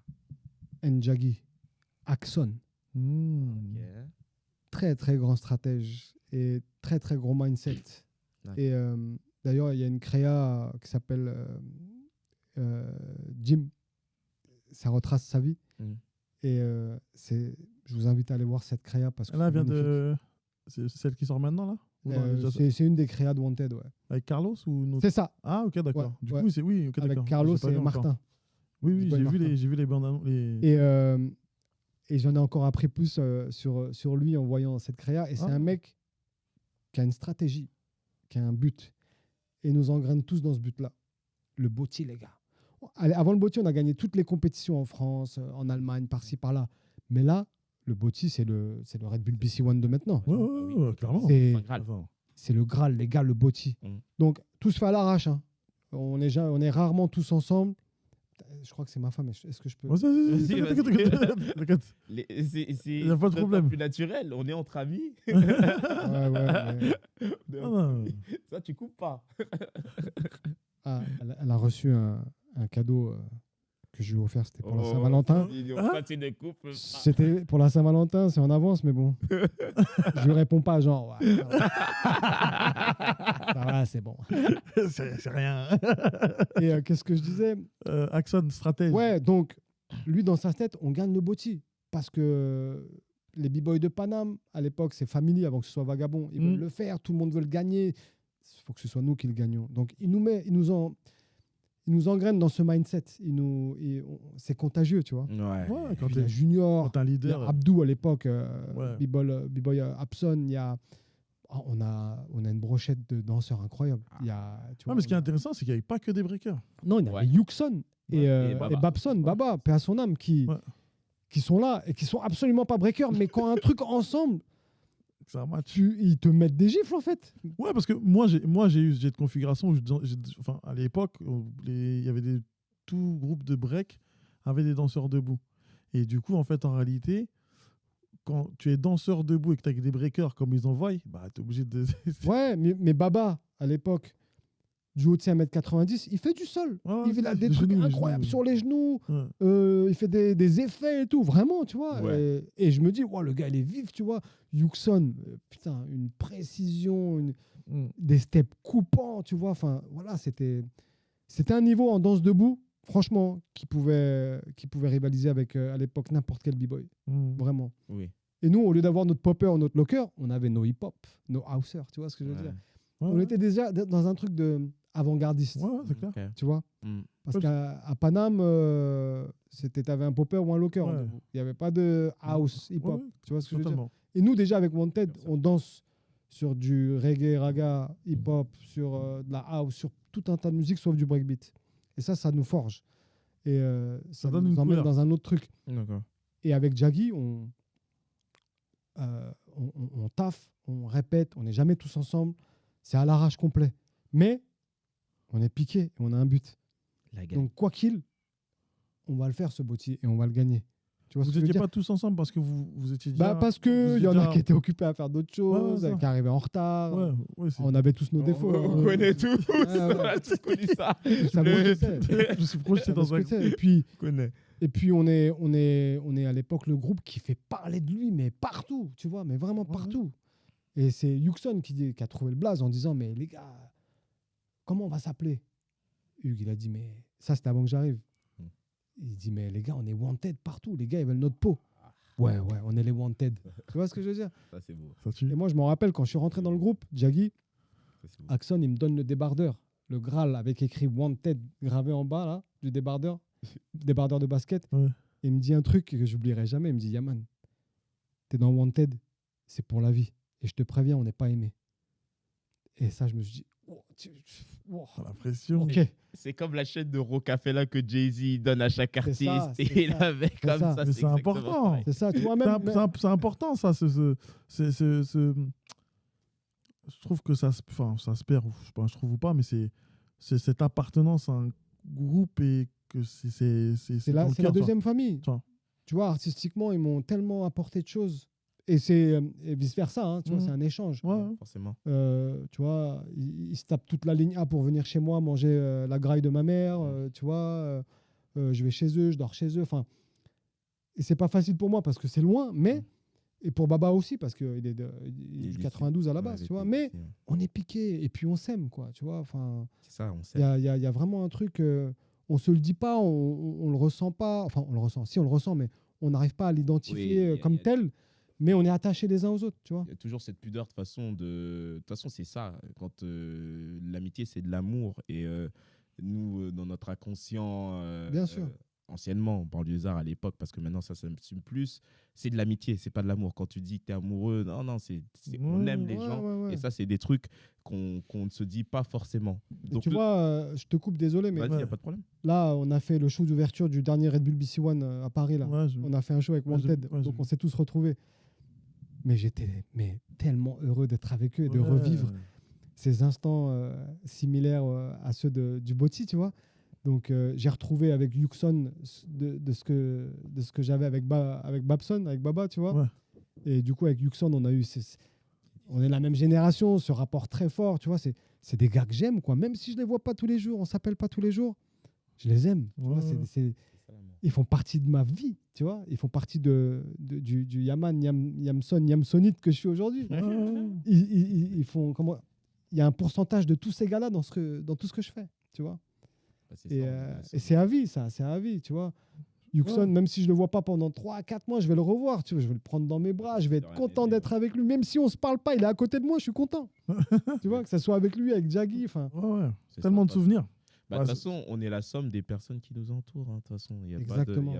Njagi. Axon. Mmh. Très, très grand stratège. Et très, très gros mindset. Ouais. Et d'ailleurs, il y a une créa qui s'appelle Jim. Ça retrace sa vie. Mhm. Et je vous invite à aller voir cette créa parce que Là, elle c'est vient magnifique. de. C'est celle qui sort maintenant, là? Ou non, elle est déjà- C'est une des créas de Wanted, ouais. Avec Carlos ou notre... C'est ça. Ah, ok, d'accord. Ouais, Du ouais. coup, c'est. Oui, ok, Avec d'accord. Carlos J'ai pas et vu encore. Martin. Oui, oui, Boy Martin. j'ai vu les bandes annonces. Et j'en ai encore appris plus sur lui en voyant cette créa. Et c'est Ah. un mec qui a une stratégie, qui a un but. Et il nous engraine tous dans ce but-là. Le boti, les gars. Allez, avant le boti, on a gagné toutes les compétitions en France, en Allemagne, par-ci, par-là. Mais là, le boti, c'est le Red Bull BC One de maintenant. Ouais, ouais, ouais, clairement. C'est- Pas grave. Enfin, C'est le Graal, les gars, le boti. Mm. Donc, tout se fait à l'arrache. Hein. On est rarement tous ensemble. Je crois que c'est ma femme. Est-ce que je peux... vas-y, vas-y, Vas-y, t'inquiète, vas-y. t'inquiète, t'inquiète. C'est Y a pas de problème. plus naturel. On est entre amis. Ouais, ouais. Ah, Ça, tu coupes pas. Ah, elle a reçu un cadeau que je lui ai offert. C'était pour la Oh, Saint-Valentin. Ça, tu ne coupes pas. C'était pour la Saint-Valentin, c'est en avance, mais bon. Je lui réponds pas, genre. Ouais, ça va, c'est bon. c'est rien. Et qu'est-ce que je disais? Axon, stratège. Ouais, donc, lui, dans sa tête, on gagne le boti. Parce que les b-boys de Paname, à l'époque, c'est Family avant que ce soit Vagabond. Ils veulent le faire, tout le monde veut le gagner. Il faut que ce soit nous qui le gagnons. Donc, il nous engraine dans ce mindset. C'est contagieux, tu vois. Ouais. Ouais, quand Puis il y a t'es Junior, quand t'es un il y a leader. Abdou à l'époque, Ouais. B-Boy Abson, il y a... on a une brochette de danseurs incroyables. Il y a, tu Ouais, vois, mais ce qui est on a- intéressant, c'est qu'il n'y avait pas que des breakers. Non, il y a Ouais. Yuxon Ouais. et Et Baba. Babson, Baba, paix à son âme, qui sont là et qui sont absolument pas breakers, mais quand un truc ensemble, C'est un match. ils te mettent des gifles en fait. Ouais, parce que moi, j'ai eu cette configuration où, enfin, à l'époque, il y avait tout groupe de break avait des danseurs debout. Et du coup, en fait, en réalité, quand tu es danseur debout et que tu as des breakers comme ils envoient, bah, tu es obligé de. Ouais, mais Baba, à l'époque, du haut de 1m90, il fait du sol. Ouais, Il fait des les trucs genoux, les incroyables genoux. sur les genoux. Ouais. Il fait des effets et tout, vraiment, tu vois. Ouais. Et je me dis, wow, le gars, il est vif, tu vois. Yuxon, putain, une précision, des steps coupants, tu vois. Enfin, voilà, c'était un niveau en danse debout, franchement, qui pouvait rivaliser avec, à l'époque, n'importe quel b-boy. Vraiment. Oui. Et nous, au lieu d'avoir notre popper ou notre locker, on avait nos hip-hop, nos housers, tu vois ce que je veux Ouais. dire. Ouais, On était déjà dans un truc de avant-gardiste, ouais, c'est clair. Ok. tu vois. Mm. Parce Ouais, qu'à Paname, t'avais un popper ou un locker. en Ouais. debout. Il n'y avait pas de house, hip-hop. Ouais, Tu vois ce que je veux dire. Totalement. Et nous, déjà, avec Wanted, on danse sur du reggae, raga, hip-hop, sur de la house, sur tout un tas de musique, sauf du breakbeat. Et ça nous forge. Et ça donne nous une emmène couleur. dans un autre truc. D'accord. Et avec Jaggy, on taffe, on répète, on n'est jamais tous ensemble. C'est à l'arrache complet. Mais on est piqué et on a un but. La gagne. Donc, quoi qu'il, on va le faire, ce bottier, et on va le gagner. Tu vois ce Vous que je veux n'étiez dire? pas tous ensemble parce que vous étiez déjà. Parce vous qu'il y en étiez a déjà- qui étaient occupés à faire d'autres choses, Ouais, ça. qui arrivaient en retard. Ouais, ouais, c'est- On avait tous nos défauts. On hein. connaît tous. Ouais. On a tous connu ça. Ça, moi, je sais. je suis projeté Parce dans un. que, tu sais, connais. et puis on est à l'époque le groupe qui fait parler de lui, mais partout, tu vois, mais vraiment partout. Et c'est Yuxon qui a trouvé le blaze en disant, mais les gars, comment on va s'appeler? Hugues, il a dit, mais ça, c'était avant que j'arrive. Il dit, mais les gars, on est wanted partout. Les gars, ils veulent notre peau. Ouais, on est les wanted. Tu vois ce que je veux dire? Ça, c'est beau. Ça tue. Et moi, je m'en rappelle, quand je suis rentré dans le groupe, Jaggy, Ça, c'est beau. Axon, il me donne le débardeur. Le Graal avec écrit Wanted gravé en bas, là, du débardeur. Débardeur de basket. Ouais. Et il me dit un truc que j'oublierai jamais. Il me dit, Yaman, t'es dans Wanted, c'est pour la vie. Et je te préviens, on n'est pas aimé. Et ça, je me suis dit, oh, Ah, la pression. ok. C'est comme la chaîne de Rocafella que Jay-Z donne à chaque artiste. ça, c'est et ça. là, avec C'est comme ça. ça, Mais c'est c'est exactement important. pareil. C'est ça, tu vois, C'est même. c'est important, ça. Je trouve que ça se perd. Je sais pas, je trouve ou pas, mais c'est cette appartenance à un groupe et que c'est C'est dans la, le c'est la cœur, ça. deuxième famille. Ça. Tu vois, artistiquement, ils m'ont tellement apporté de choses. Et c'est vice-versa, hein, tu vois, Mhm. c'est un échange. Ouais. Forcément. Tu vois, ils se tapent toute la ligne A pour venir chez moi manger la graille de ma mère. Tu vois, je vais chez eux, je dors chez eux. Enfin, et c'est pas facile pour moi parce que c'est loin, mais et pour Baba aussi parce qu'il est il est du 92 à la base, tu vois. Mais on est piqué et puis on s'aime, quoi. Tu vois, enfin, C'est ça, on il sait. y a vraiment un truc. On se le dit pas, on le ressent pas. Enfin, on le ressent. Si on le ressent, mais on n'arrive pas à l'identifier Oui, comme tel. Mais on est attachés les uns aux autres, tu vois. Il y a toujours cette pudeur de façon de toute façon c'est ça quand l'amitié c'est de l'amour et nous dans notre inconscient Bien sûr. anciennement banlieusard à l'époque parce que maintenant ça s'assume plus, c'est de l'amitié, c'est pas de l'amour. Quand tu dis que tu es amoureux, non on aime les Ouais, gens ouais. et ça c'est des trucs qu'on ne se dit pas forcément. Et Donc tu vois, je te coupe, désolé, mais vas-y, y a pas de problème. là, on a fait le show d'ouverture du dernier Red Bull BC One à Paris. Là. Ouais, On a fait un show avec Ouais, j'ai- Wanted, ouais, j'ai donc vu. on s'est tous retrouvés. Mais j'étais tellement heureux d'être avec eux et de revivre ces instants similaires à ceux du Botti, tu vois. Donc j'ai retrouvé avec Yuxon de ce que j'avais avec Babson, avec Baba, tu vois. Ouais. Et du coup, avec Yuxon, on a eu... on est la même génération, ce rapport très fort, tu vois. C'est des gars que j'aime, quoi. Même si je les vois pas tous les jours, on s'appelle pas tous les jours, je les aime. Tu vois, ils font partie de ma vie, tu vois. Ils font partie du Yaman, Yamsonite que je suis aujourd'hui. Ils font comment? Il y a un pourcentage de tous ces gars-là dans tout ce que je fais, tu vois. Bah, c'est Et, ça, et c'est à vie, ça, c'est à vie, tu vois. Yuxon, Ouais. même si je le vois pas pendant 3-4 mois, je vais le revoir, tu vois, je vais le prendre dans mes bras, je vais être Ouais, content mais- d'être avec lui, même si on se parle pas, il est à côté de moi, je suis content. Tu vois, que ça soit avec lui, avec Jaggy, enfin. Ouais. c'est Tellement ça, de souvenirs. Bah, de Ouais, toute façon, on est la somme des personnes qui nous entourent. De toute façon, il n'y a, Exactement. y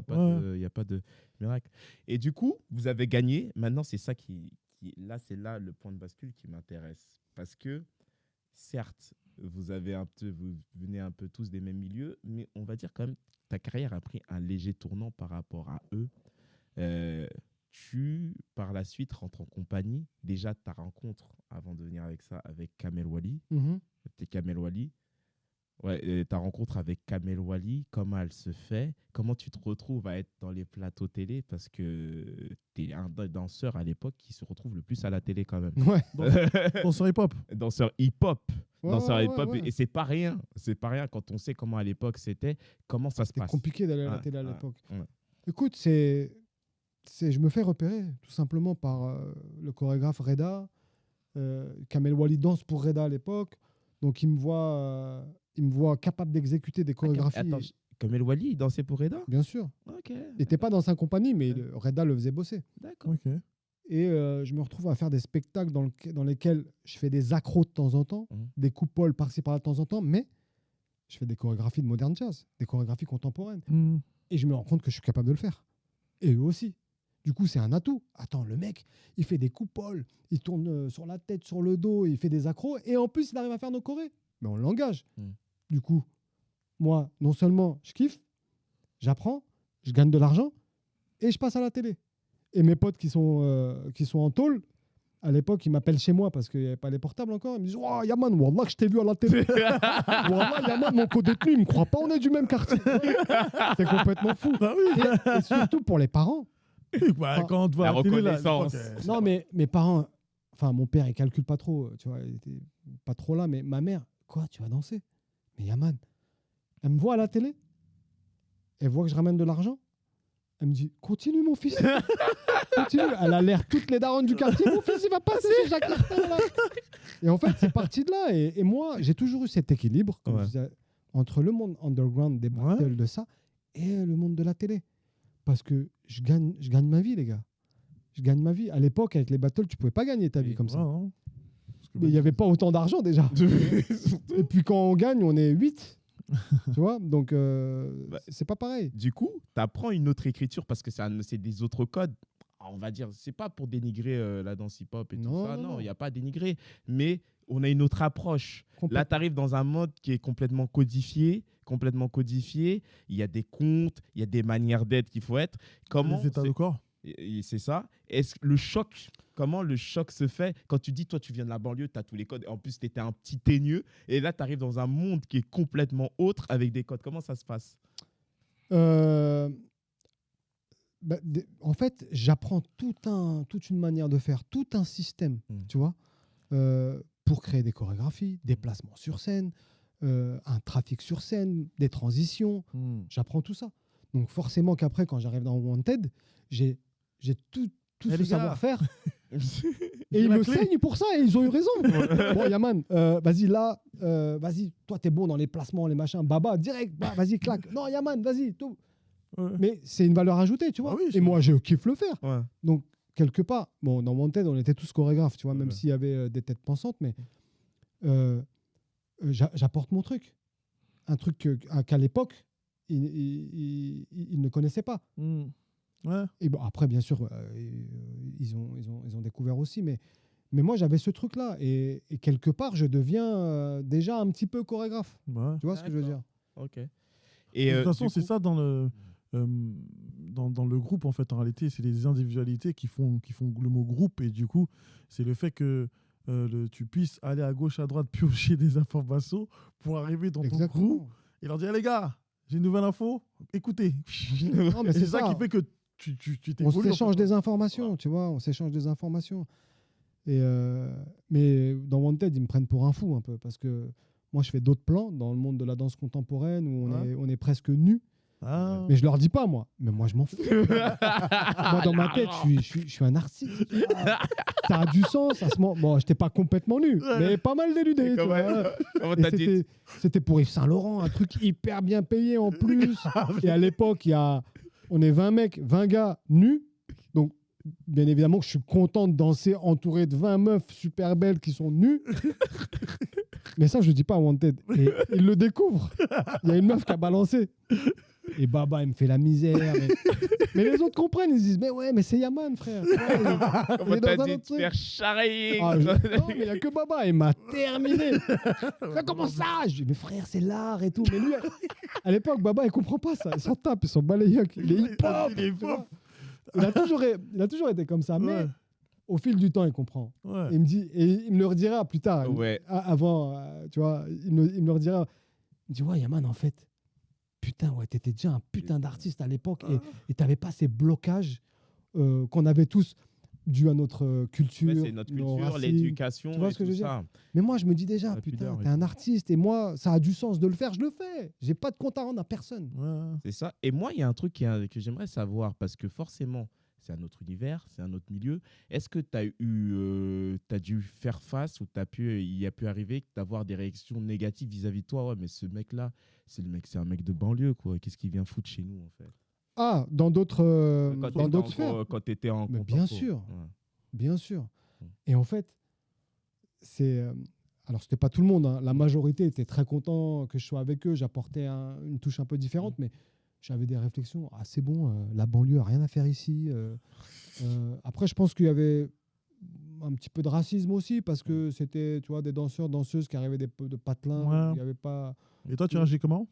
a pas de miracle. Et du coup, vous avez gagné. Maintenant, c'est ça c'est là le point de bascule qui m'intéresse. Parce que, certes, vous venez un peu tous des mêmes milieux, mais on va dire quand même, ta carrière a pris un léger tournant par rapport à eux. Tu, par la suite, rentres en compagnie. Déjà, ta rencontre, avant de venir avec ça, avec Kamel Wally. T'es Kamel Wally. Ouais, ta rencontre avec Kamel Wally, comment elle se fait? Comment tu te retrouves à être dans les plateaux télé? Parce que tu es un danseur à l'époque qui se retrouve le plus à la télé quand même. Ouais. Danseur hip-hop. Danseur hip-hop. danseur ouais, hip-hop. ouais. Et c'est pas rien. C'est pas rien quand on sait comment à l'époque c'était, comment ça se C'était passe. compliqué d'aller à la Ouais, télé à ouais, l'époque. ouais. Écoute, je me fais repérer tout simplement par le chorégraphe Reda. Kamel Wally danse pour Reda à l'époque. Donc il me voit capable d'exécuter des chorégraphies. Attends, comme El Wally, il dansait pour Reda? Bien sûr. Ok, Il n'était pas dans sa compagnie, mais Reda le faisait bosser. d'accord. Ok. Et je me retrouve à faire des spectacles dans lesquels je fais des accros de temps en temps, Mhm. des coupoles par-ci par-là de temps en temps, mais je fais des chorégraphies de modern jazz, des chorégraphies contemporaines. Hmm. Et je me rends compte que je suis capable de le faire. Et eux aussi. Du coup, c'est un atout. Attends, le mec, il fait des coupoles, il tourne sur la tête, sur le dos, il fait des accros, et en plus, il arrive à faire nos chorés. Mais on l'engage. Du coup, moi, non seulement je kiffe, j'apprends, je gagne de l'argent, et je passe à la télé. Et mes potes qui sont en tôle, à l'époque, ils m'appellent chez moi parce qu'il n'y avait pas les portables encore. Ils me disent « Oh, Yaman, wallah, que je t'ai vu à la télé. » Wallah, Yaman, mon co-détenu, il ne me croit pas, on est du même quartier. C'est complètement fou. Et surtout pour les parents. Bah, quand on te voit La à la télé, là, reconnaissance. je crois que- Non, mais mes parents, enfin, mon père, il calcule pas trop, tu vois, il était pas trop là, mais ma mère, quoi, tu vas danser? Mais Yaman, elle me voit à la télé, elle voit que je ramène de l'argent, elle me dit, continue, mon fils. Continue. Elle a l'air toutes les daronnes du quartier, mon fils, il va passer chez Jacques Martin, là. Et en fait, c'est parti de là. Et moi, j'ai toujours eu cet équilibre, comme Ouais. je disais, entre le monde underground des battles de ça et le monde de la télé. Parce que je gagne ma vie, les gars. Je gagne ma vie. À l'époque, avec les battles, tu pouvais pas gagner ta vie comme ça. Ouais, non. Parce que- Mais il n'y avait pas autant d'argent déjà. Et puis quand on gagne, on est 8. Tu vois? Donc, Bah, c'est pas pareil. Du coup, tu apprends une autre écriture parce que c'est des autres codes. On va dire, c'est pas pour dénigrer la danse hip-hop et tout Non, ça. non, Non, non. il n'y a pas à dénigrer. Mais on a une autre approche. Complètement. Là, tu arrives dans un mode qui est complètement codifié. Il y a des comptes, il y a des manières d'être qu'il faut être. Comment Les états de corps. Et c'est ça. Est-ce que comment le choc se fait quand tu dis, toi, tu viens de la banlieue, tu as tous les codes. En plus, tu étais un petit teigneux. Et là, tu arrives dans un monde qui est complètement autre avec des codes. Comment ça se passe? En fait, j'apprends toute une manière de faire, tout un système, tu vois, pour créer des chorégraphies, des placements sur scène, un trafic sur scène, des transitions. J'apprends tout ça. Donc forcément qu'après, quand j'arrive dans Wanted, j'ai tout Eh, ce les gars. savoir-faire. Et J'ai ils la me clé. saignent pour ça et ils ont eu raison. Bon, Yaman, vas-y là, vas-y, toi t'es bon dans les placements, les machins. Baba, direct, bah, vas-y, claque. Non, Yaman, vas-y, tout. Ouais. Mais c'est une valeur ajoutée, tu vois. Ah oui, et c'est- moi, je kiffe le faire. Ouais. Donc, quelque part, bon, dans Wanted, on était tous chorégraphes, tu vois, même Ouais. s'il y avait des têtes pensantes, mais j'apporte mon truc. Un truc qu'à l'époque, ils ne connaissaient pas. Ouais. Et bon, après, bien sûr, ils ont découvert aussi, mais moi, j'avais ce truc-là. Et quelque part, je deviens déjà un petit peu chorégraphe. Ouais. Tu vois ce que je veux dire? Ok. De Et toute façon, du c'est coup- ça dans le groupe, en fait, en réalité, c'est les individualités qui font le mot groupe. Et du coup, c'est le fait que tu puisses aller à gauche, à droite, piocher des informations pour arriver dans ton groupe et leur dire, les gars, j'ai une nouvelle info, écoutez. Non, mais Et c'est c'est ça ça. qui fait que tu On t'évolues, en s'échange fait. des informations, tu vois, on s'échange des informations. Et mais dans Wanted, ils me prennent pour un fou un peu, parce que moi, je fais d'autres plans dans le monde de la danse contemporaine où on est presque nus. Ah. Mais je leur dis pas, moi. Mais moi, je m'en fous. Moi, dans ma tête, je suis un artiste. tu vois. Ça a du sens. À ce moment. Bon, j'étais pas complètement nu, mais pas mal déludé. tu Comment vois. comment Et t'as dit c'était pour Yves Saint-Laurent, un truc hyper bien payé en plus. Et à l'époque, on est 20 mecs, 20 gars nus. Donc, bien évidemment que je suis content de danser entouré de 20 meufs super belles qui sont nues. Mais ça, je le dis pas à Wanted. Et ils le découvrent. Il y a une meuf qui a balancé. Et Baba, il me fait la misère. Mais les autres comprennent. Ils se disent, mais ouais, mais c'est Yaman, frère. Ouais, il Comment est dans t'as un dit autre de truc. faire charrier Ah, non, mais il n'y a que Baba, il m'a terminé. Mais comment ça? Je dis, mais frère, c'est l'art et tout. Mais lui, à l'époque, Baba, il comprend pas ça. Il s'en tape, il s'en bat les yeux. Il est hip-hop. Il est tu vois. hip-hop. Il a toujours été comme ça. Mais Ouais. au fil du temps, il comprend. Ouais. Et il me dit, et il me le redira plus tard. Ouais. Avant, tu vois, il me le redira. Il me dit, ouais, Yaman, en fait, putain, ouais, t'étais déjà un putain d'artiste à l'époque et t'avais pas ces blocages qu'on avait tous. dû à notre culture, Ouais, c'est notre nos culture, racines. l'éducation Tu vois et ce que tout je veux ça. Mais moi, je me dis déjà, La putain, pudeur et t'es un tout. artiste et moi, ça a du sens de le faire, je le fais. J'ai pas de compte à rendre à personne. Ouais. C'est ça. Et moi, il y a un truc que j'aimerais savoir, parce que forcément, c'est un autre univers, c'est un autre milieu. Est-ce que tu as dû faire face ou il a pu arriver d'avoir des réactions négatives vis-à-vis de toi? Ouais, mais ce mec-là, c'est un mec de banlieue, quoi. Qu'est-ce qu'il vient foutre chez nous, en fait? Ah, dans d'autres sphères. Quand tu étais en Mais contempo. bien sûr. Ouais. Bien sûr. Mm. Et en fait, c'est. Alors, c'était pas tout le monde. Hein. La majorité était très content que je sois avec eux. J'apportais une touche un peu différente, mais j'avais des réflexions. Ah, c'est bon, la banlieue a rien à faire ici. Après, je pense qu'il y avait un petit peu de racisme aussi, parce que c'était, tu vois, des danseurs, danseuses qui arrivaient de patelins. Ouais. Il y avait pas. Et toi, tu réagis comment?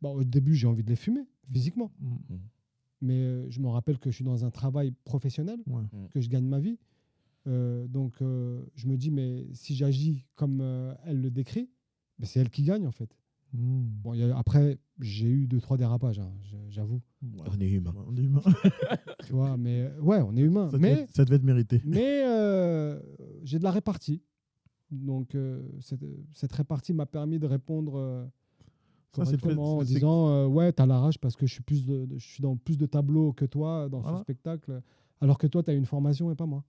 Bon, au début, j'ai envie de les fumer physiquement. Mm. Mais je me rappelle que je suis dans un travail professionnel, Ouais. que je gagne ma vie. Donc, je me dis, mais si j'agis comme elle le décrit, ben, c'est elle qui gagne, en fait. Mm. Bon, après, j'ai eu 2-3 dérapages, hein, j'avoue. Ouais. On est humain. Ouais, on est humain. Tu vois, mais ouais, on est humain. Ça devait être mérité. Mais j'ai de la répartie. Donc, cette répartie m'a permis de répondre Ça, c'est le fait- correctement en c'est- disant ouais, t'as la rage parce que je suis dans plus de tableaux que toi dans Voilà. ce spectacle, alors que toi, t'as une formation et pas moi.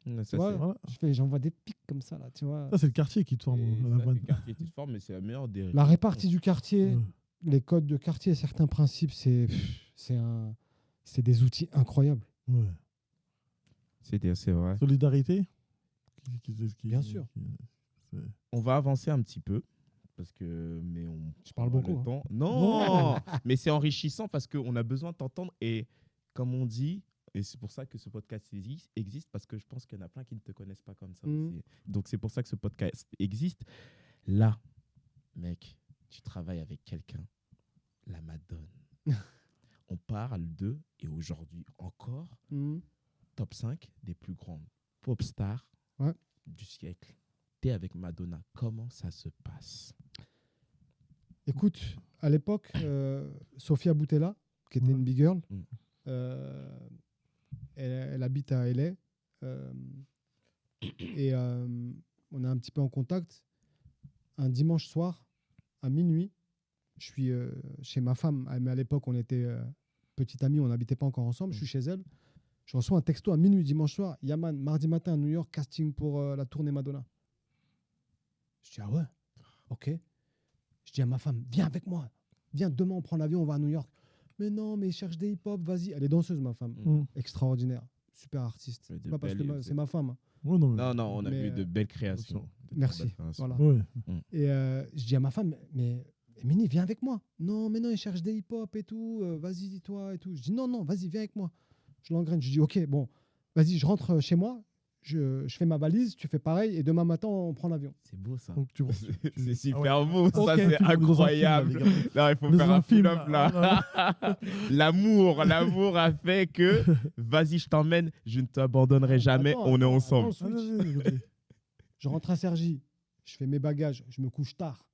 Ça, Tu vois, c'est- Voilà. j'envoie des pics comme ça, là, tu vois. Ça, c'est le quartier qui te forme. et à la ça, c'est vanne. le quartier qui se forme, mais c'est la meilleure des. La répartie du quartier, Ouais. les codes de quartier, certains principes, c'est des outils incroyables. Ouais. C'est vrai. Solidarité. Bien sûr. C'est- On va avancer un petit peu. Mais on Je parle prend beaucoup, le hein. temps. Non, mais c'est enrichissant parce qu'on a besoin de t'entendre. Et comme on dit, et c'est pour ça que ce podcast existe, parce que je pense qu'il y en a plein qui ne te connaissent pas comme ça aussi. Donc c'est pour ça que ce podcast existe. Là, mec, tu travailles avec quelqu'un, la Madone. On parle de, et aujourd'hui encore, top 5 des plus grandes pop stars Ouais. du siècle. T'es avec Madonna, comment ça se passe? Écoute, à l'époque, Sofia Boutella, qui était une big girl, Mm. elle habite à LA. Et on est un petit peu en contact. Un dimanche soir, à minuit, je suis chez ma femme. Mais à l'époque, on était petite amie, on n'habitait pas encore ensemble. Je suis chez elle. Je reçois un texto à minuit dimanche soir. Yaman, mardi matin à New York, casting pour la tournée Madonna. Je dis, ah ouais, ok. Je dis à ma femme, viens avec moi. Viens, demain, on prend l'avion, on va à New York. Mais non, mais cherche des hip-hop, vas-y. Elle est danseuse, ma femme. Mm. Extraordinaire. Super artiste. Mais de C'est pas parce que belles- c'est ma femme. hein. Ouais, non, mais- Non, on a Mais, vu de belles créations. Merci. De belles créations. Voilà. Ouais. Et je dis à ma femme, mais Mini, viens avec moi. Non, mais non, il cherche des hip-hop et tout. Vas-y, dis-toi et tout. Je dis, non, vas-y, viens avec moi. Je l'engraine. Je dis, ok, bon, vas-y, je rentre chez moi. Je fais ma valise, tu fais pareil. Et demain matin, on prend l'avion. C'est beau ça. Donc, tu vois. C'est super Ah ouais. beau, Ok. ça c'est incroyable. Dans un film, là, les gars. Non, il faut Dans faire un un film, pull-up là. L'amour a fait que vas-y, je t'emmène, je ne t'abandonnerai jamais, Attends, on est attends, ensemble. attends, Ah, switch. vas-y. Je rentre à Cergy. Je fais mes bagages. Je me couche tard.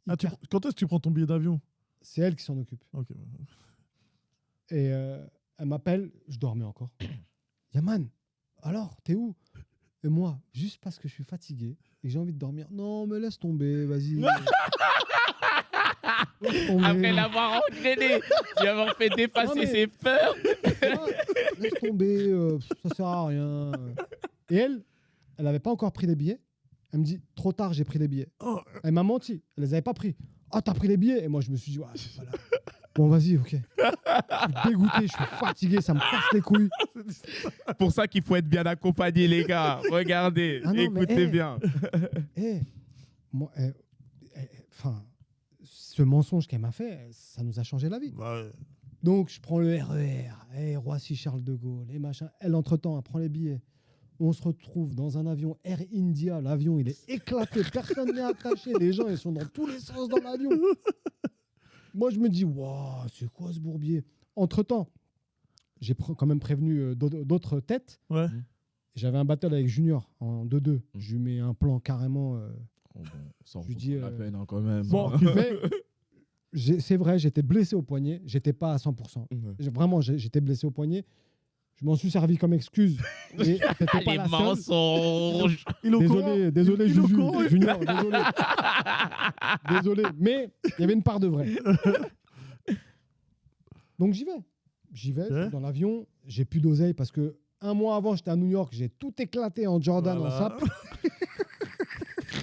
Ah, quand est-ce que tu prends ton billet d'avion? C'est elle qui s'en occupe. Ok. Et elle m'appelle, je dormais encore. Yaman, alors, t'es où? Et moi, juste parce que je suis fatigué et que j'ai envie de dormir. Non, mais laisse tomber, vas-y. Laisse tomber. Après l'avoir entraîné, tu avoir fait Non, dépasser mais- ses peurs. Ah, laisse tomber, ça sert à rien. Et elle n'avait pas encore pris les billets. Elle me dit, trop tard, j'ai pris les billets. Oh. Elle m'a menti, elle les avait pas pris. Ah, t'as pris les billets? Et moi, je me suis dit, ouais, voilà. Bon, vas-y, ok. Je suis dégoûté, je suis fatigué, ça me casse les couilles. Pour ça qu'il faut être bien accompagné, les gars. Regardez, Ah non, mais, écoutez hey. bien. Eh, moi, enfin, ce mensonge qu'elle m'a fait, ça nous a changé la vie. Bah, ouais. Donc, je prends le RER, Roissy-Charles de Gaulle, et machin. Elle, entre-temps, elle prend les billets. On se retrouve dans un avion Air India. L'avion, il est éclaté. Personne n'est attaché. Les gens, ils sont dans tous les sens dans l'avion. Moi, je me dis, waouh, c'est quoi ce bourbier? Entre-temps, j'ai quand même prévenu d'autres têtes. Ouais. J'avais un battle avec Junior en 2-2. Je lui mets un plan carrément. Oh, bon, ça en Je lui vaut dis, la peine hein, quand même. Bon, mais c'est vrai, j'étais blessé au poignet. J'étais pas à 100%. Ouais. Vraiment, j'étais blessé au poignet. Je m'en suis servi comme excuse. Mais c'était pas Les la seule. mensonges. Il est au courant. Désolé, Il est au Juju, courant. Junior, désolé. Désolé, mais il y avait une part de vrai. Donc j'y vais. J'y vais Ouais. dans l'avion. J'ai plus d'oseille parce que un mois avant, j'étais à New York. J'ai tout éclaté en Jordan, Voilà. en sap.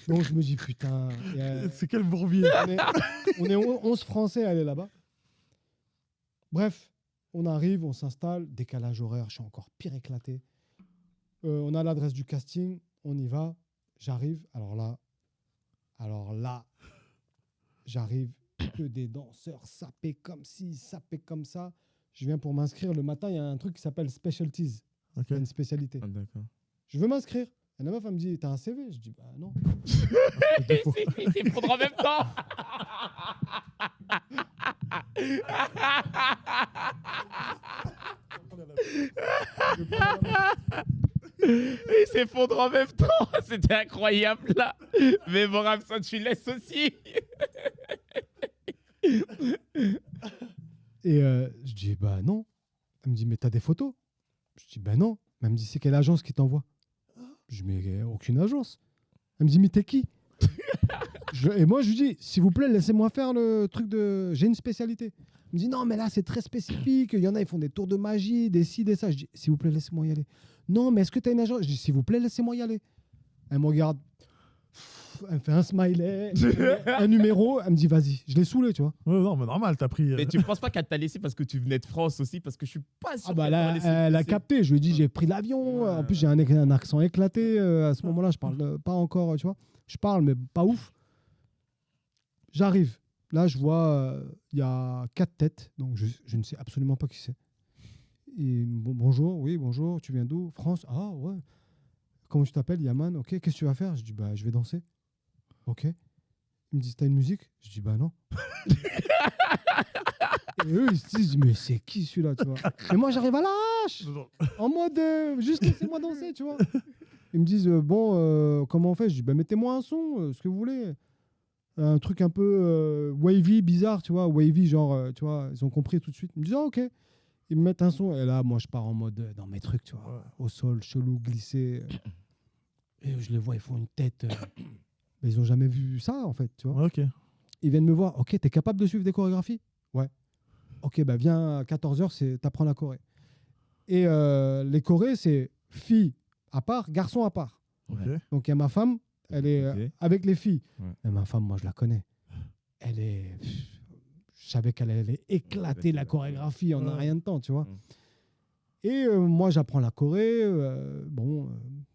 Donc je me dis, putain. C'est quel bourbier. On est 11 Français à aller là-bas. Bref, on arrive, on s'installe. Décalage horaire, je suis encore pire éclaté. On a l'adresse du casting. On y va. J'arrive. Alors là, j'arrive. Que des danseurs sapés comme ci, sapés comme ça. Je viens pour m'inscrire. Le matin, il y a un truc qui s'appelle Specialties. Ok. Il y a une spécialité. Ah, d'accord. Je veux m'inscrire. Et la meuf, elle me dit, t'as un CV? Je dis, bah non. Il s'est prendre en même temps. Il s'effondre en même temps. C'était incroyable là. Mais bon, Ramson, tu laisses aussi. Et je dis, bah non. Elle me dit, mais t'as des photos? Je dis, bah non. Elle me dit, c'est quelle agence qui t'envoie? Je dis, mais aucune agence. Elle me dit, mais t'es qui? Et moi, je lui dis, s'il vous plaît, laissez-moi faire le truc de... J'ai une spécialité. Elle me dit, non, mais là, c'est très spécifique. Il y en a, ils font des tours de magie, des ci, des ça. Je dis, s'il vous plaît, laissez-moi y aller. Non, mais est-ce que t'as une agence? Je dis, s'il vous plaît, laissez-moi y aller. Elle me regarde. Elle me fait un smiley, un numéro. Elle me dit, vas-y. Je l'ai saoulé, tu vois. Ouais, non, mais normal, t'as pris. Mais tu penses pas qu'elle t'a laissé parce que tu venais de France aussi? Parce que je suis pas sûr. Ah bah qu'elle là, t'aurait laissé elle a passer. capté. Je lui ai dit, j'ai pris l'avion. En plus, j'ai un accent éclaté. À ce moment-là, je parle pas encore, tu vois. Je parle, mais pas ouf. J'arrive. Là, je vois, il y a 4 têtes. Donc, je ne sais absolument pas qui c'est. Et bonjour, oui, bonjour. Tu viens d'où? France. Ah, ouais. Comment tu t'appelles? Yaman. Ok, qu'est-ce que tu vas faire? Je dis, bah, je vais danser. Ok. Ils me disent, t'as une musique? Je dis, bah non. Et eux, ils se disent, mais c'est qui celui-là, tu vois? Et moi, j'arrive à l'arrache, en mode, juste laissez-moi danser, tu vois. Ils me disent, bon, comment on fait? Je dis, bah mettez-moi un son, ce que vous voulez. Un truc un peu wavy, bizarre, tu vois. Wavy, genre, tu vois, ils ont compris tout de suite. Ils me disent, ah, ok. Ils me mettent un son. Et là, moi, je pars en mode, dans mes trucs, tu vois, au sol, chelou, glissé. Et je les vois, ils font une tête. Mais ils n'ont jamais vu ça, en fait, tu vois. Ouais, ok. Ils viennent me voir. Ok, t'es capable de suivre des chorégraphies? Ouais. Ok, bah viens à 14h, t'apprends la choré. Et les chorés, c'est filles à part, garçons à part. Ok. Donc il y a ma femme, elle est Ok. avec les filles. Ouais. Et ma femme, moi je la connais. Elle est. Je savais qu'elle allait éclater la chorégraphie en un Ouais. rien de temps, tu vois. Mm. Et moi j'apprends la choré.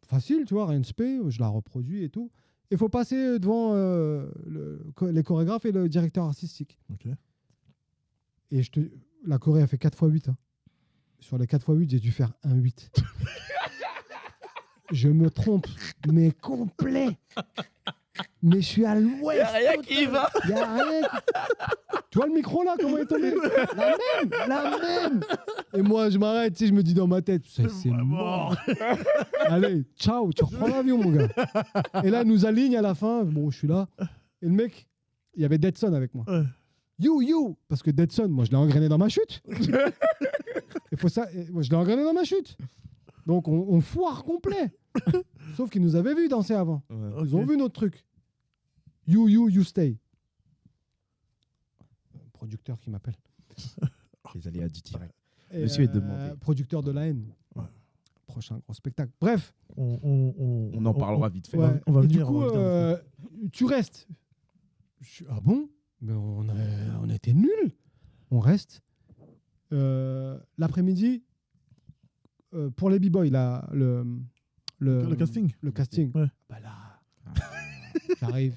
Facile, tu vois, rien de spé. Je la reproduis et tout. Il faut passer devant les chorégraphes et le directeur artistique. Ok. Et la Corée a fait 4x8. Hein. Sur les 4x8, j'ai dû faire un 8. Je me trompe, mais complet. Mais je suis à l'ouest. Y a rien qui va. Y a rien. Tu vois le micro là, comment il est tombé? La même. Et moi, je m'arrête, tu sais, je me dis dans ma tête, c'est mort. Allez, ciao, tu reprends l'avion, mon gars. Et là, il nous aligne à la fin. Bon, je suis là. Et le mec, il y avait Deadson avec moi. Ouais. You, parce que Deadson, moi, je l'ai engrainé dans ma chute. Il faut ça. Moi, je l'ai engrainé dans ma chute. Donc, on foire complet. Sauf qu'ils nous avaient vu danser avant. Ouais. Ils ont vu notre truc. You stay. Un producteur qui m'appelle. Les aléas du direct. Et, Monsieur est demandé. Producteur de la haine. Ouais. Prochain gros spectacle. Bref. On en parlera vite fait. Ouais. on va Et venir, du coup, on va venir. tu restes. Ah bon? Mais on était nuls. On reste. L'après-midi, pour les b-boys, là, Le casting. Le casting. Ouais. Bah là, j'arrive.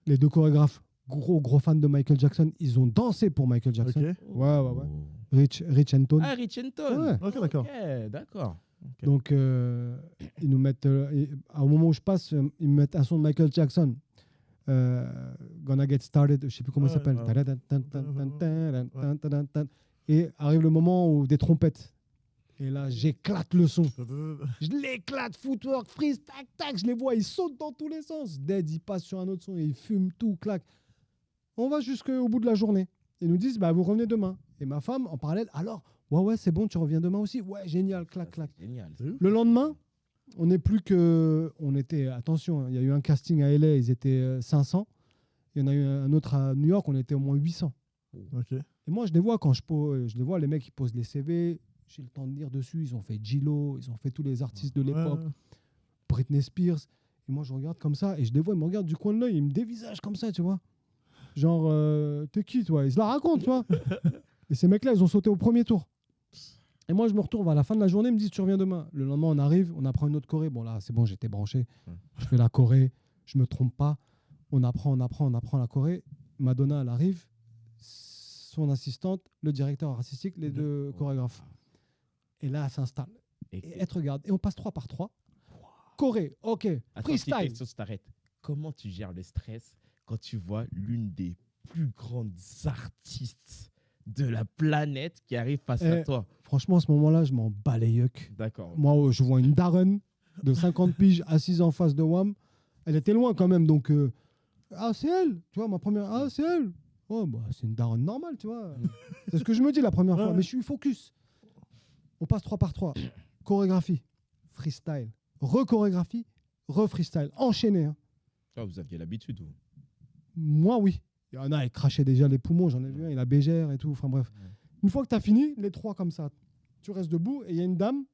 Les deux chorégraphes, gros fans de Michael Jackson, ils ont dansé pour Michael Jackson. Ok. Ouais. Oh. Rich and Tone. Ah, Rich and Tone. Ouais. Ok, d'accord. Ok, d'accord. Ok. Donc, ils nous mettent. Au moment où je passe, ils me mettent un son de Michael Jackson. Gonna Get Started, je sais plus comment il Ouais, s'appelle. ouais. Et arrive le moment où des trompettes. Et là, j'éclate le son. Je l'éclate, footwork, freeze, tac, je les vois, ils sautent dans tous les sens. Dead, il passe sur un autre son et il fume tout, claque. On va jusqu'au bout de la journée. Ils nous disent, bah, vous revenez demain. Et ma femme, en parallèle, alors, ouais, c'est bon, tu reviens demain aussi. Ouais, génial, clac, clac. Génial. Le lendemain, on n'est plus que. On était. Attention, il y a eu un casting à LA, ils étaient 500. Il y en a eu un autre à New York, on était au moins 800. Ok. Et moi, je les vois quand je les vois, les mecs, ils posent les CV. J'ai le temps de lire dessus. Ils ont fait J-Lo, ils ont fait tous les artistes de l'époque, Ouais. Britney Spears. Et moi, je regarde comme ça et je les vois, ils me regardent du coin de l'œil, ils me dévisagent comme ça, tu vois. Genre, t'es qui, toi? Ils se la racontent, tu vois. Et ces mecs-là, ils ont sauté au premier tour. Et moi, je me retrouve à la fin de la journée, ils me disent, tu reviens demain. Le lendemain, on arrive, on apprend une autre choré. Bon, là, c'est bon, j'étais branché. Je fais la choré, je me trompe pas. On apprend la choré. Madonna, elle arrive. Son assistante, le directeur artistique, les deux chorégraphes. Et là, elle s'installe. Et elle te regarde. Et on passe 3 par 3. Choré, ok. Attends, Freestyle. petite question, je t'arrête. Comment tu gères le stress quand tu vois l'une des plus grandes artistes de la planète qui arrive face à toi? Franchement, à ce moment-là, je m'en bats les yucks. D'accord. Moi, je vois une daronne de 50 piges assise en face de WAM. Elle était loin quand même, donc... ah, c'est elle. Tu vois, ma première... Ah, c'est elle. Oh, bah, c'est une daronne normale, tu vois. C'est ce que je me dis la première fois, mais je suis focus. On passe 3 par 3. Chorégraphie, freestyle. Re-chorégraphie, re-freestyle. Enchaîné. Hein. Ah, vous aviez l'habitude, vous. Moi, oui. Il y en a, ils crachaient déjà les poumons. J'en ai vu un, il a bégère et tout. Enfin, bref. Une fois que tu as fini, les 3 comme ça, tu restes debout et il y a une dame,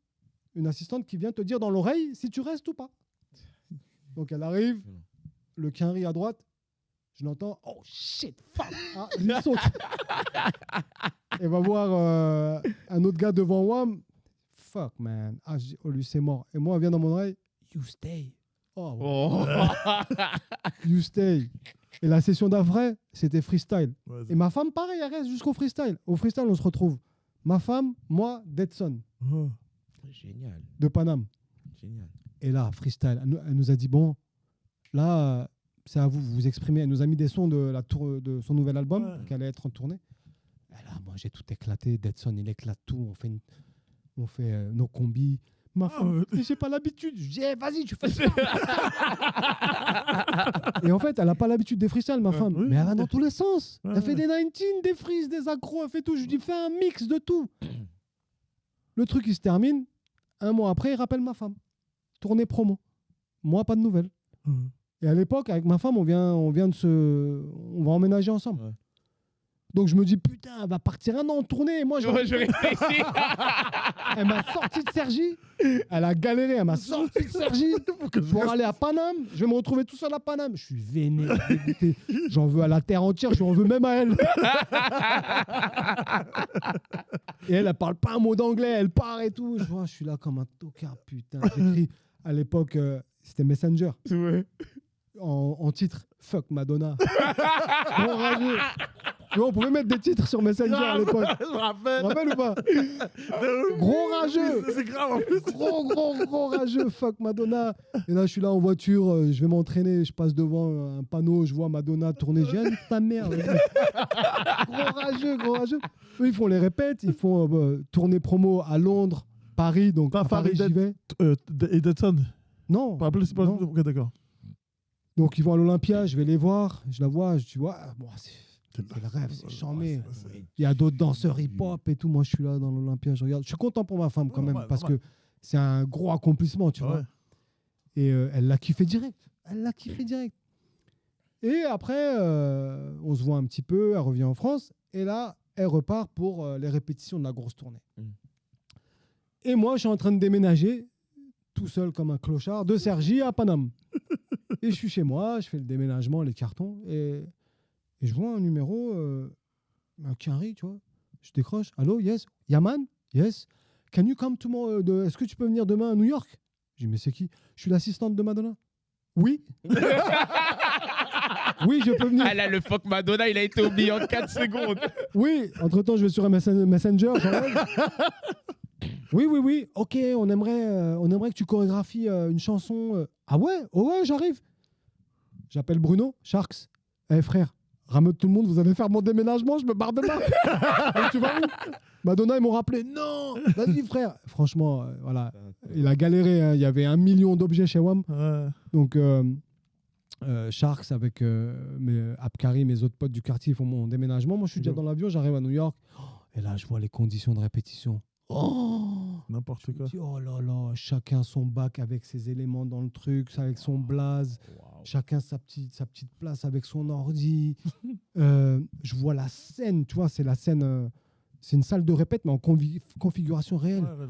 une assistante qui vient te dire dans l'oreille si tu restes ou pas. Donc, elle arrive, le quinri à droite, je l'entends. Oh shit, fuck. Ah, il saute. Elle va voir un autre gars devant WAM. Fuck, man. Ah, lui, c'est mort. Et moi, elle vient dans mon oreille. You stay. Oh, you stay. Et la session d'après, c'était freestyle. Ouais, Et ma femme, pareil, elle reste jusqu'au freestyle. Au freestyle, on se retrouve. Ma femme, moi, Deadson, Oh. Génial. de Paname. Génial. Et là, freestyle, elle nous a dit, bon, là, c'est à vous, vous vous exprimez. Elle nous a mis des sons de son nouvel album, qui allait être en tournée. Et là, moi, j'ai tout éclaté. Deadson, il éclate tout. On fait nos combis. Ma femme, j'ai pas l'habitude. Je dis, eh, vas-y, tu fais ça. Et en fait, elle a pas l'habitude des freestyles, ma femme. oui. Mais elle va dans tous les sens. Ouais, Elle fait des 19, des freeze, des accros, elle fait tout. Je lui dis, fais un mix de tout. Le truc, il se termine. Un mois après, il rappelle ma femme. Tournée promo. Moi, pas de nouvelles. Et à l'époque, avec ma femme, on va emménager ensemble. Ouais. Donc je me dis, putain, elle va partir un an en tournée. Et moi, Je réfléchis. elle m'a sorti de Cergy. Elle a galéré, elle m'a sorti de Cergy pour aller à Paname. Je vais me retrouver tout seul à Paname. Je suis vénère, dégoûté. J'en veux à la terre entière, je lui en veux même à elle. Et elle parle pas un mot d'anglais, elle part et tout. Je suis là comme un tocard, putain. J'écris à l'époque, c'était Messenger. Ouais. En titre, fuck Madonna. Gros rageux. Tu vois, on pouvait mettre des titres sur Messenger à l'époque. Je me rappelle. Tu te rappelles ou pas? Gros rageux. C'est grave en plus. Gros rageux, fuck Madonna. Et là, je suis là en voiture, je vais m'entraîner, je passe devant un panneau, je vois Madonna tourner. Je dis, ah, ta mère. Gros rageux. Eux, ils font les répètes, ils font tournée promo à Londres, Paris. Donc, Pas à Paris, j'y vais. Et Deadson. Non. Pas appelé, c'est pas. Non. Ok, d'accord. Donc, ils vont à l'Olympia, je vais les voir, je la vois, je dis, ouais, bon, c'est le rêve, c'est charmé. Il y a d'autres danseurs hip-hop et tout. Moi, je suis là dans l'Olympia, je regarde. Je suis content pour ma femme quand même, parce que c'est un gros accomplissement, tu vois. Et elle l'a kiffé direct. Et après, on se voit un petit peu, elle revient en France, et là, elle repart pour les répétitions de la grosse tournée. Et moi, je suis en train de déménager, tout seul comme un clochard, de Cergy à Paname. Et je suis chez moi, je fais le déménagement, les cartons, et je vois un numéro, un quinri, tu vois. Je décroche. Allô, yes. Yaman, yes. Can you come tomorrow? Est-ce que tu peux venir demain à New York? Je dis, mais c'est qui? Je suis l'assistante de Madonna. Oui. Oui, je peux venir. Ah là, le fuck Madonna, il a été oublié en 4 secondes. Oui. Entre-temps, je vais sur un Messenger. Oui. Ok, on aimerait que tu chorégraphies une chanson. Ah ouais? Oh ouais, j'arrive. J'appelle Bruno, Sharks. Eh frère, ramène tout le monde, vous allez faire mon déménagement, je me barre demain. Donc, tu vas où? Madonna, ils m'ont rappelé. Non, vas-y frère. Franchement, voilà. Il a galéré. Hein. Il y avait 1 million d'objets chez WAM. Ouais. Donc, Sharks avec Abkari, mes autres potes du quartier, ils font mon déménagement. Moi, je suis déjà dans l'avion, j'arrive à New York. Et là, je vois les conditions de répétition. Oh, N'importe je me quoi. dis, oh là là, chacun son bac avec ses éléments dans le truc, avec son blaze, chacun sa petite place avec son ordi. Je vois la scène, tu vois, c'est la scène, c'est une salle de répète, mais en configuration réelle. Ouais.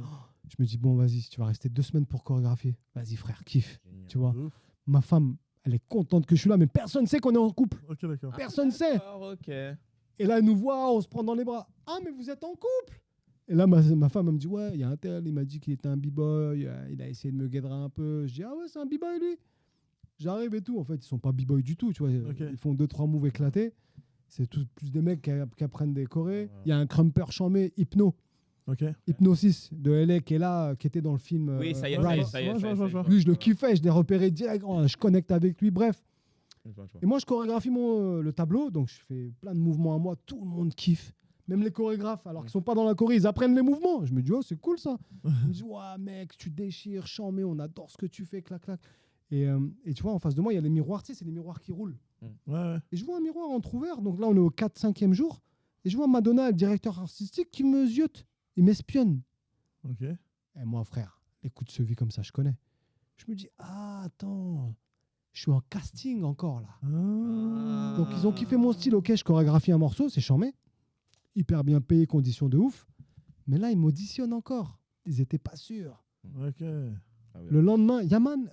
Je me dis, bon, vas-y, si tu vas rester 2 semaines pour chorégraphier, vas-y, frère, kiffe. Génial. Tu vois, De ouf. ma femme, elle est contente que je suis là, mais personne ne sait qu'on est en couple. Ok, d'accord. Personne ne sait. Ok. Et là, elle nous voit, on se prend dans les bras. Ah, mais vous êtes en couple. Et là, ma femme, elle me dit, ouais, il y a un tel, il m'a dit qu'il était un b-boy, il a essayé de me guédrer un peu. Je dis, ah ouais, c'est un b-boy, lui. J'arrive et tout. En fait, ils sont pas b-boy du tout, tu vois. Ok. Ils font 2-3 moves éclatés. C'est plus des mecs qui apprennent des chorés. Il y a un crumper chambé, Hypno. Ok. Hypnosis de LA qui est là, qui était dans le film. Oui, ça y est, Rise. ça y est. Lui, je le kiffais, je l'ai repéré direct. Oh, je connecte avec lui, bref. Je vois. Et moi, je chorégraphie le tableau, donc je fais plein de mouvements à moi. Tout le monde kiffe. Même les chorégraphes, alors qu'ils sont pas dans la choré, ils apprennent les mouvements. Je me dis, oh, c'est cool ça. Ils me disent, ouais, mec, tu déchires, chambé, on adore ce que tu fais, clac, clac. Et tu vois, en face de moi, il y a les miroirs, tu sais, c'est les miroirs qui roulent. Ouais. Et je vois un miroir entrouvert, donc là, on est au 4-5e jour. Et je vois Madonna, le directeur artistique, qui me ziote. Il m'espionne. Ok. Et moi, frère, les coups de cheville comme ça, je connais. Je me dis, ah, attends, je suis en casting encore là. Ah. Donc, ils ont kiffé mon style. Ok, je chorégraphie un morceau, c'est charmé. Hyper bien payé, conditions de ouf. Mais là, ils m'auditionnent encore. Ils n'étaient pas sûrs. Ok. Le lendemain, Yaman,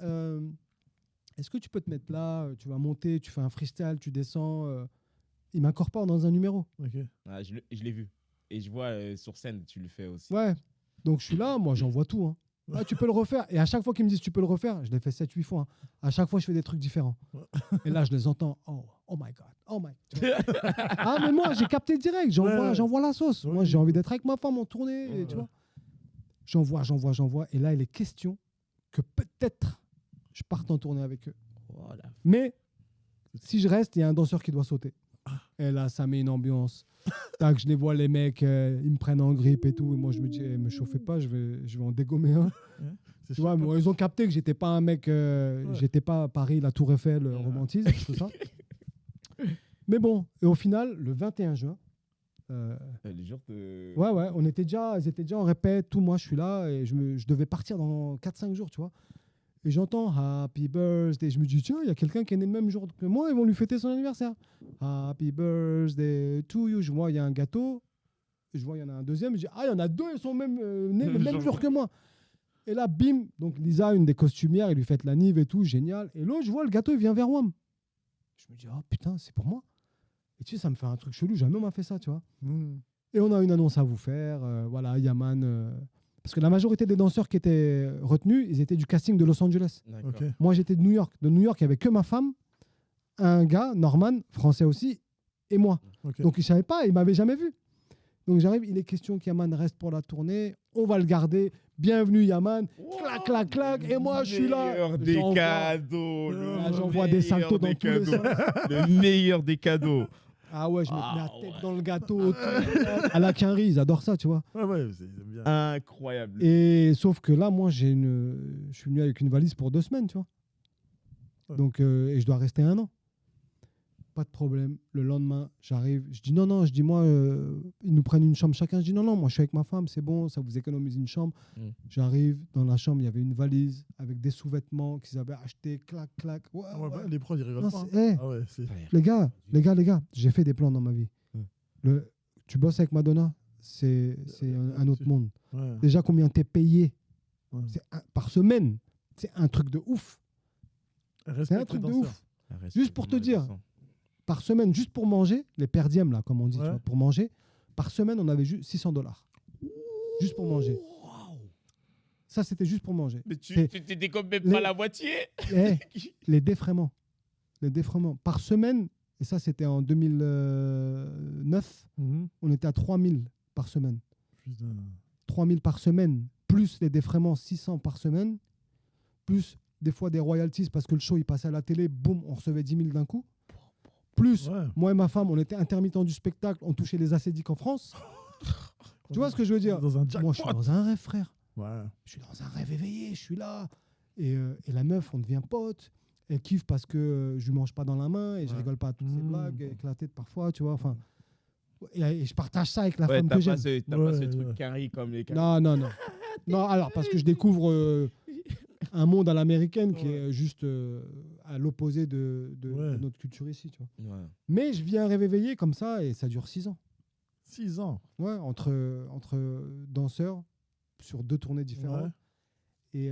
est-ce que tu peux te mettre là, tu vas monter, tu fais un freestyle, tu descends. Il m'incorpore dans un numéro. Ok. Ah, je l'ai vu. Et je vois sur scène, tu le fais aussi. Ouais. Donc, je suis là, moi, j'envoie tout. Hein. Ah, tu peux le refaire. Et à chaque fois qu'ils me disent tu peux le refaire, je l'ai fait 7-8 fois. Hein. À chaque fois, je fais des trucs différents. Et là, je les entends. Oh my God. Oh my God. Ah, mais moi, j'ai capté direct. J'envoie la sauce. Ouais. Moi, j'ai envie d'être avec ma femme en tournée. Ouais, et, tu ouais. vois. J'envoie. Et là, il est question que peut-être je parte en tournée avec eux. Voilà. Mais si je reste, il y a un danseur qui doit sauter. Et là, ça met une ambiance. Tac, je les vois, les mecs, ils me prennent en grippe et tout. Et moi, je me dis, me chauffez pas, je vais en dégommer un. C'est Tu vois, mais ils ont capté que j'étais pas un mec, j'étais pas à Paris, la Tour Eiffel, romantisme, tout ça. Mais bon, et au final, le 21 juin, Les jours de. ouais, ils étaient déjà en répète, tout. Moi, je suis là et je devais partir dans 4-5 jours, tu vois. Et j'entends Happy Birthday. Je me dis, tiens, il y a quelqu'un qui est né le même jour que moi, ils vont lui fêter son anniversaire. Happy Birthday to you. Je vois, il y a un gâteau. Je vois, il y en a un deuxième. Je dis, ah, il y en a deux, ils sont même nés le même jour que moi. Et là, bim. Donc, Lisa, une des costumières, elle lui fête la nive et tout, génial. Et l'autre, je vois, le gâteau, il vient vers moi. Je me dis, oh putain, c'est pour moi. Et tu sais, ça me fait un truc chelou. Jamais on m'a fait ça, tu vois. Et on a une annonce à vous faire. Voilà, Yaman. Parce que la majorité des danseurs qui étaient retenus, ils étaient du casting de Los Angeles. D'accord. Ok. Moi, j'étais de New York. De New York, il n'y avait que ma femme, un gars, Norman, français aussi, et moi. Ok. Donc, il ne savait pas, il ne m'avait jamais vu. Donc, j'arrive, il est question qu'Yaman reste pour la tournée. On va le garder. Bienvenue, Yaman. Clac, clac, clac. Et moi, je suis là. Meilleur des J'envoie- cadeaux. Ah, j'envoie des saltos dans tous les sens. Le meilleur des cadeaux. Ah ouais, je me mets la tête dans le gâteau. Tout. À la quinri, ils adorent ça, tu vois. Ouais, ils aiment bien. Incroyable. Et sauf que là, moi, je suis venu avec une valise pour 2 semaines, tu vois. Ouais. Donc, et je dois rester 1 an. Pas de problème. Le lendemain, j'arrive. Je dis non, je dis moi, ils nous prennent une chambre chacun. Je dis non, moi, je suis avec ma femme, c'est bon, ça vous économise une chambre. J'arrive dans la chambre, il y avait une valise avec des sous-vêtements qu'ils avaient achetés, clac, clac. Ouais, Ouais, ouais. les pros, ils rigolent Non, pas. c'est- hein. eh, Ah ouais, c'est. les gars, j'ai fait des plans dans ma vie. Tu bosses avec Madonna, c'est un autre monde. Ouais. Déjà, combien t'es payé Ouais. par semaine? C'est un truc de ouf. C'est un Respecte truc les de danseurs. ouf. Juste pour te dire. Par semaine, juste pour manger, les perdièmes, là, comme on dit, Ouais. tu vois, pour manger, par semaine, on avait juste $600. Juste pour manger. Ça, c'était juste pour manger. Mais C'est- tu t'étais comme même les- pas la moitié. Eh, les défraiements. Par semaine, et ça, c'était en 2009, Mhm. on était à 3000 par semaine. Putain. 3000 par semaine, plus les défraiements, 600 par semaine, plus des fois des royalties parce que le show il passait à la télé, boum, on recevait 10 000 d'un coup. Plus, Ouais. moi et ma femme, on était intermittents du spectacle, on touchait les acédiques en France. Tu vois ce que je veux dire? Dans un jackpot. Moi, je suis dans un rêve, frère. Ouais. Je suis dans un rêve éveillé, je suis là. Et la meuf, on devient pote. Elle kiffe parce que je lui mange pas dans la main et je Ouais. rigole pas à toutes ses Mmh. blagues éclatées de parfois, tu vois. Enfin, et je partage ça avec la Ouais, femme t'as que pas j'aime. t'as pas ce Ouais, truc ouais. carré comme les Non, non, non. Non, alors parce que je découvre un monde à l'américaine qui Ouais. est juste à l'opposé de Ouais. notre culture ici, tu vois. Ouais. Mais je viens réveiller comme ça et ça dure 6 ans. 6 ans. Ouais, entre danseurs sur 2 tournées différentes Ouais. et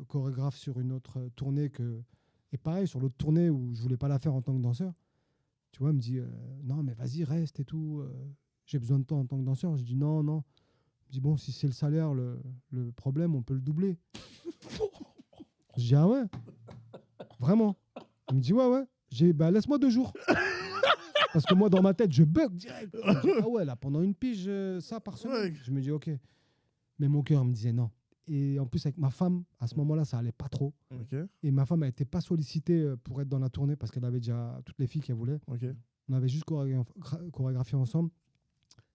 chorégraphe sur une autre tournée que. Et pareil, sur l'autre tournée où je voulais pas la faire en tant que danseur, tu vois, elle me dit non, mais vas-y, reste et tout. J'ai besoin de toi en tant que danseur. Je dis non, non. Je dis bon, si c'est le salaire, le problème, on peut le doubler. Je dis ah ouais, vraiment. Elle me dit ouais, ouais. J'ai bah, laisse-moi 2 jours. Parce que moi, dans ma tête, je bug direct. Je dis, ah ouais, là, pendant une pige, ça par semaine. Ouais. Je me dis ok. Mais mon cœur me disait non. Et en plus, avec ma femme, à ce moment-là, ça allait pas trop. Ok. Et ma femme, elle n'était pas sollicitée pour être dans la tournée parce qu'elle avait déjà toutes les filles qu'elle voulait. Ok. On avait juste chorégraphié ensemble.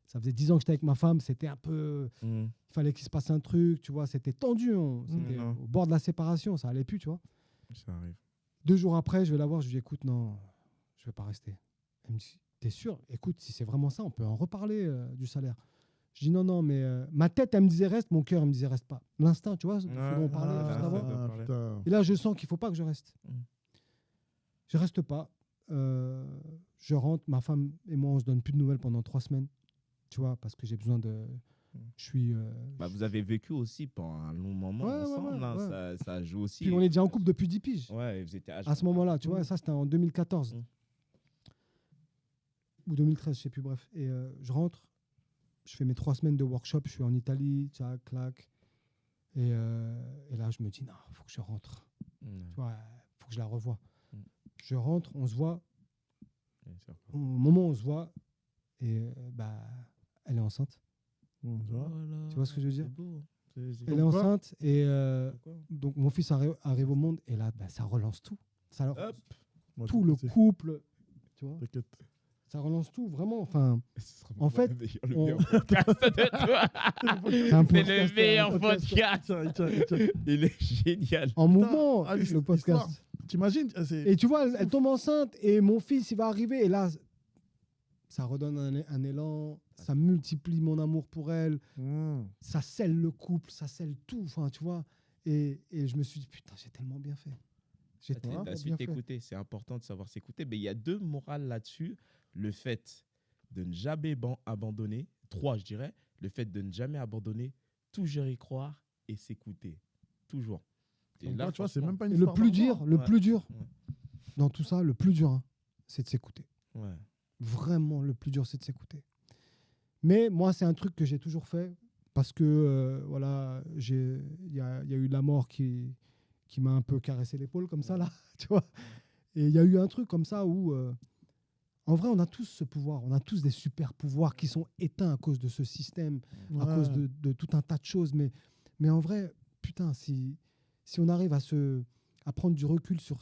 Ça faisait 10 ans que j'étais avec ma femme. C'était un peu. Mm. Il fallait qu'il se passe un truc, tu vois. C'était tendu. C'était Mhm. au bord de la séparation. Ça allait plus, tu vois. Ça arrive. 2 jours après, je vais la voir. Je lui dis écoute, non, je vais pas rester. Elle me dit t'es sûr? Écoute, si c'est vraiment ça, on peut en reparler du salaire. Je dis non, non, mais ma tête, elle me disait reste. Mon cœur, elle me disait reste pas. L'instinct, tu vois, ce dont on parlait Ah, juste ça, avant. ça. putain. Et là, je sens qu'il faut pas que je reste. Mm. Je reste pas. Je rentre, ma femme et moi, on se donne plus de nouvelles pendant 3 semaines. Tu vois, parce que j'ai besoin de. Je suis. Bah, vous avez vécu aussi pendant un long moment Ouais, ouais, ensemble. ouais, hein, ouais. Ça joue aussi. Puis on est déjà en couple depuis 10 piges. Ouais, vous étiez À ce moment-là, tu vois, ça c'était en 2014. Mm. Ou 2013, je sais plus, bref. Et je rentre, je fais mes 3 semaines de workshop, je suis en Italie, tchac, clac. Et là, je me dis, non, il faut que je rentre. Mm. Tu vois, faut que je la revoie. Mm. Je rentre, on se voit. Bien sûr. Au moment où on se voit, et bah, elle est enceinte. Bon, tu vois. Voilà. Tu vois ce que je veux dire? C'est beau. Elle est Comme quoi enceinte et Pourquoi donc mon fils arrive au monde et là, bah, ça relance tout. Ça relance Hop. Moi, tout le c'est- couple, tu vois. T'inquiète. Ça relance tout, vraiment. Enfin, Ce sera En fait, le on- meilleur podcast de toi. c'est un C'est le podcast, meilleur un podcast. Tiens. Il est génial. en mouvement, ah, le l'histoire. podcast. T'imagines c'est... Et tu vois, elle tombe enceinte et mon fils, il va arriver. Et là, ça redonne un élan, ça multiplie mon amour pour elle, Mmh. ça scelle le couple, ça scelle tout. Enfin, tu vois. Et je me suis dit, putain, j'ai tellement bien fait. J'ai tellement T'as su bien fait. t'écouter. C'est important de savoir s'écouter. Mais il y a 2 morales là-dessus. Le fait de ne jamais abandonner. 3, je dirais. Le fait de ne jamais abandonner, toujours y croire et s'écouter. Toujours. Et Donc là, là, tu vois, c'est franchement, même pas une Et histoire le plus d'amour. dur, Ouais. Ouais. dans tout ça, le plus dur, hein, c'est de s'écouter. Ouais. Vraiment, le plus dur, c'est de s'écouter. Mais moi, c'est un truc que j'ai toujours fait parce que, voilà, il y a eu la mort qui m'a un peu caressé l'épaule comme ça, là, tu vois. Et il y a eu un truc comme ça où, en vrai, on a tous ce pouvoir. On a tous des super pouvoirs qui sont éteints à cause de ce système, à Ouais. cause de tout un tas de choses. Mais en vrai, putain, si on arrive à prendre du recul sur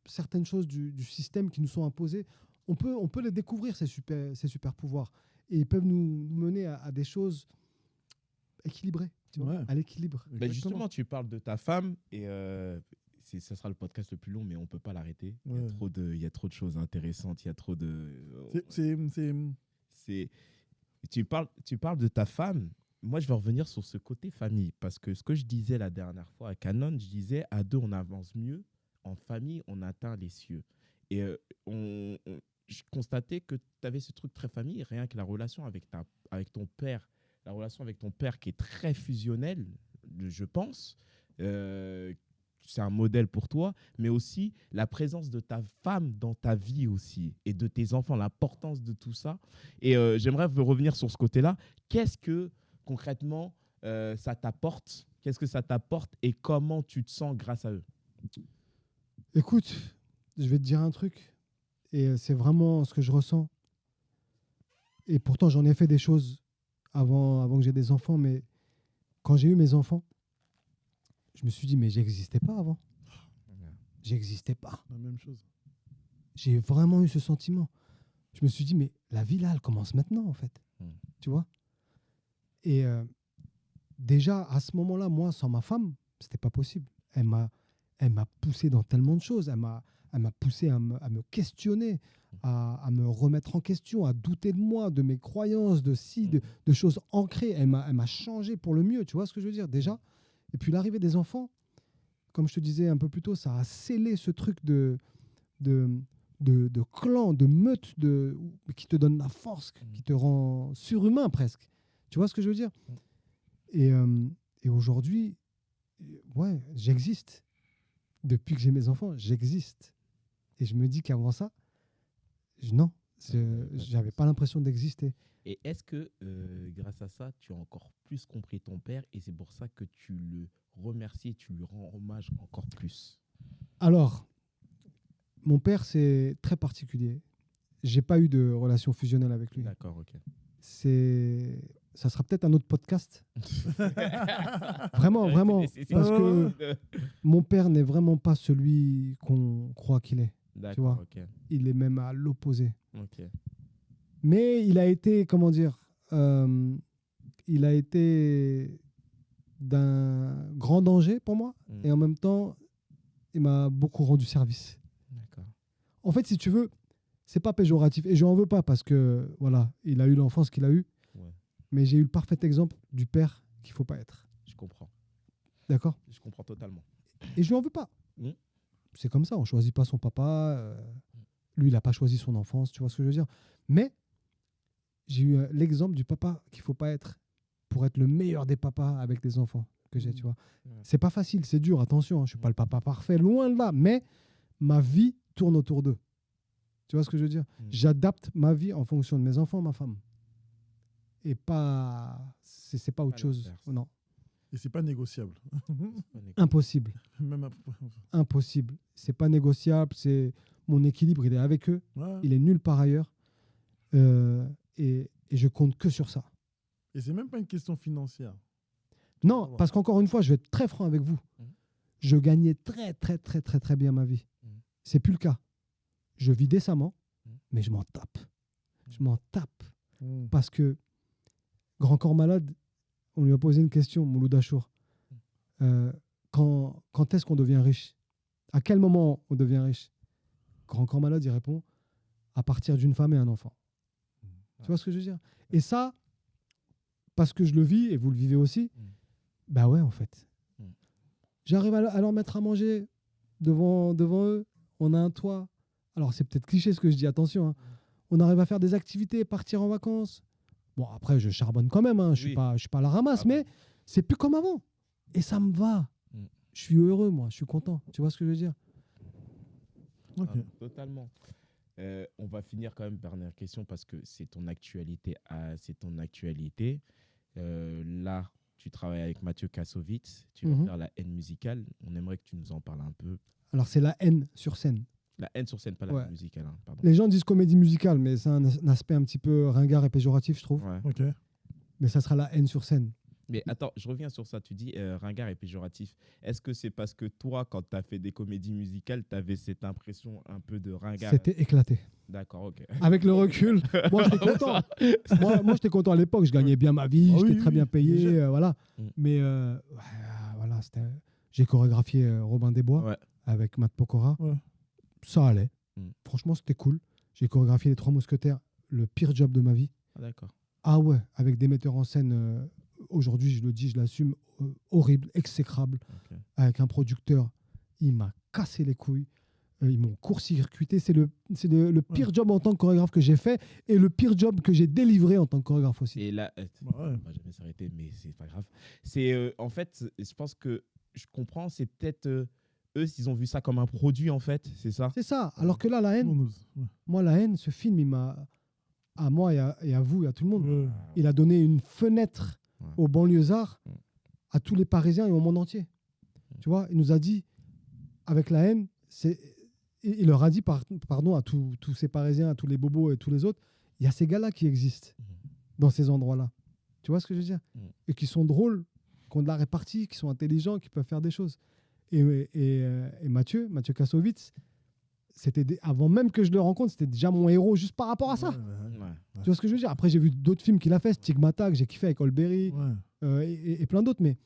certaines choses du système qui nous sont imposées, on peut les découvrir, ces super pouvoirs. Et ils peuvent nous mener à des choses équilibrées, tu vois, Ouais. à l'équilibre. Bah, justement, tu parles de ta femme et ça sera le podcast le plus long, mais on peut pas l'arrêter. Il Ouais. y a trop de choses intéressantes. Il y a trop de. C'est... Tu parles de ta femme. Moi, je vais revenir sur ce côté famille parce que ce que je disais la dernière fois à Canon, je disais à 2 on avance mieux, en famille on atteint les cieux. Et je constatais que tu avais ce truc très famille, rien que la relation avec ton père, la relation avec ton père qui est très fusionnelle, je pense. C'est un modèle pour toi, mais aussi la présence de ta femme dans ta vie aussi et de tes enfants, l'importance de tout ça. Et j'aimerais revenir sur ce côté-là. Qu'est-ce que concrètement ça t'apporte? Qu'est-ce que ça t'apporte et comment tu te sens grâce à eux? Écoute, je vais te dire un truc, et c'est vraiment ce que je ressens. Et pourtant, j'en ai fait des choses avant que j'ai des enfants, mais quand j'ai eu mes enfants, je me suis dit, mais j'existais pas avant. J'existais pas. La même chose. J'ai vraiment eu ce sentiment. Je me suis dit, mais la vie, là, elle commence maintenant, en fait. Tu vois? Et déjà, à ce moment-là, moi, sans ma femme, c'était pas possible. Elle m'a elle m'a poussé dans tellement de choses. Elle m'a poussé à me questionner, à me remettre en question, à douter de moi, de mes croyances, de choses ancrées. Elle m'a changé pour le mieux, tu vois ce que je veux dire, déjà. Et puis l'arrivée des enfants, comme je te disais un peu plus tôt, ça a scellé ce truc de clan, de meute, qui te donne la force, qui te rend surhumain presque. Tu vois ce que je veux dire? Et aujourd'hui, ouais, j'existe. Depuis que j'ai mes enfants, j'existe. Et je me dis qu'avant ça, non, j'avais pas l'impression d'exister. Et est-ce que, grâce à ça, tu as encore plus compris ton père et c'est pour ça que tu le remercies et tu lui rends hommage encore plus? Alors, mon père, c'est très particulier. J'ai pas eu de relation fusionnelle avec lui. D'accord, ok. Ça sera peut-être un autre podcast. Vraiment. Parce que mon père n'est vraiment pas celui qu'on croit qu'il est. D'accord, Tu vois, ok. il est même à l'opposé. Ok. Mais il a été, comment dire, il a été d'un grand danger pour moi. Et en même temps, il m'a beaucoup rendu service. D'accord. En fait, si tu veux, c'est pas péjoratif. Et je n'en veux pas parce que, voilà, il a eu l'enfance qu'il a eue. Ouais. Mais j'ai eu le parfait exemple du père qu'il ne faut pas être. Je comprends. D'accord? Je comprends totalement. Et je lui en veux pas. Mm. C'est comme ça, on ne choisit pas son papa. Lui, il n'a pas choisi son enfance, tu vois ce que je veux dire. Mais j'ai eu l'exemple du papa qu'il ne faut pas être pour être le meilleur des papas avec les enfants que j'ai, tu vois. Ouais. C'est pas facile, c'est dur, attention, je ne suis pas le papa parfait, loin de là. Mais ma vie tourne autour d'eux. Tu vois ce que je veux dire? J'adapte ma vie en fonction de mes enfants, ma femme. Et pas... C'est pas autre chose. l'inverse. Non. Et c'est pas négociable. Impossible. Même Impossible. C'est pas négociable. C'est mon équilibre, il est avec eux. ouais. Il est nulle part ailleurs. Et je compte que sur ça. Et c'est même pas une question financière. Non, Voilà. parce qu'encore une fois, je vais être très franc avec vous. Je gagnais très bien ma vie. C'est plus le cas. Je vis décemment, mais je m'en tape. Je m'en tape. Parce que Grand Corps Malade, on lui a posé une question, Mouloud Achour. Quand est-ce qu'on devient riche? À quel moment on devient riche? Grand Corps Malade, il répond à partir d'une femme et un enfant. Tu vois ce que je veux dire? Et ça, parce que je le vis et vous le vivez aussi, bah ouais, en fait. J'arrive à leur mettre à manger devant eux. On a un toit. Alors, c'est peut-être cliché ce que je dis, attention. Hein. On arrive à faire des activités, partir en vacances. Bon, après, je charbonne quand même. Hein. Je suis pas à la ramasse, mais c'est plus comme avant. Et ça me va. Je suis heureux, moi. Je suis content. Tu vois ce que je veux dire? Ok. Ah, totalement. On va finir quand même par dernière question parce que c'est ton actualité. Là, tu travailles avec Mathieu Kassovitz. Tu vas faire la haine musicale. On aimerait que tu nous en parles un peu. Alors, c'est la haine sur scène. La haine sur scène, pas la haine musicale. Hein, pardon. Les gens disent comédie musicale, mais c'est un aspect un petit peu ringard et péjoratif, je trouve. Ouais. Ok. Mais ça sera la haine sur scène. Mais attends, je reviens sur ça. Tu dis ringard et péjoratif. Est-ce que c'est parce que toi, quand tu as fait des comédies musicales, tu avais cette impression un peu de ringard? C'était éclaté. D'accord, ok. Avec le recul, moi j'étais content. moi j'étais content à l'époque, je gagnais bien ma vie, j'étais très bien payé, voilà. Mais voilà, j'ai chorégraphié Robin des Bois avec Matt Pokora. Ouais. Ça allait. Franchement, c'était cool. J'ai chorégraphié Les Trois Mousquetaires, le pire job de ma vie. Ah, d'accord. Ah ouais, avec des metteurs en scène, aujourd'hui je le dis, je l'assume, horrible, exécrable, avec un producteur, il m'a cassé les couilles. Ils m'ont court-circuité. C'est le pire job en tant que chorégraphe que j'ai fait et le pire job que j'ai délivré en tant que chorégraphe aussi. Et là, on va jamais s'arrêter, mais c'est pas grave. C'est en fait, je pense que je comprends. C'est peut-être eux, s'ils ont vu ça comme un produit, en fait, c'est ça. C'est ça. Alors que là, la haine, moi, la haine, ce film, il m'a, à moi et à vous et à tout le monde, il a donné une fenêtre aux banlieusards, à tous les Parisiens et au monde entier. Tu vois, il nous a dit, avec la haine, il leur a dit, pardon, à tous ces Parisiens, à tous les bobos et tous les autres, il y a ces gars-là qui existent dans ces endroits-là. Tu vois ce que je veux dire? Et qui sont drôles, qui ont de la répartie, qui sont intelligents, qui peuvent faire des choses. Et Mathieu Kassovitz, avant même que je le rencontre, c'était déjà mon héros juste par rapport à ça. Tu vois ce que je veux dire? Après, j'ai vu d'autres films qu'il a fait, Stigmata, que j'ai kiffé avec Olberry, et plein d'autres. Mais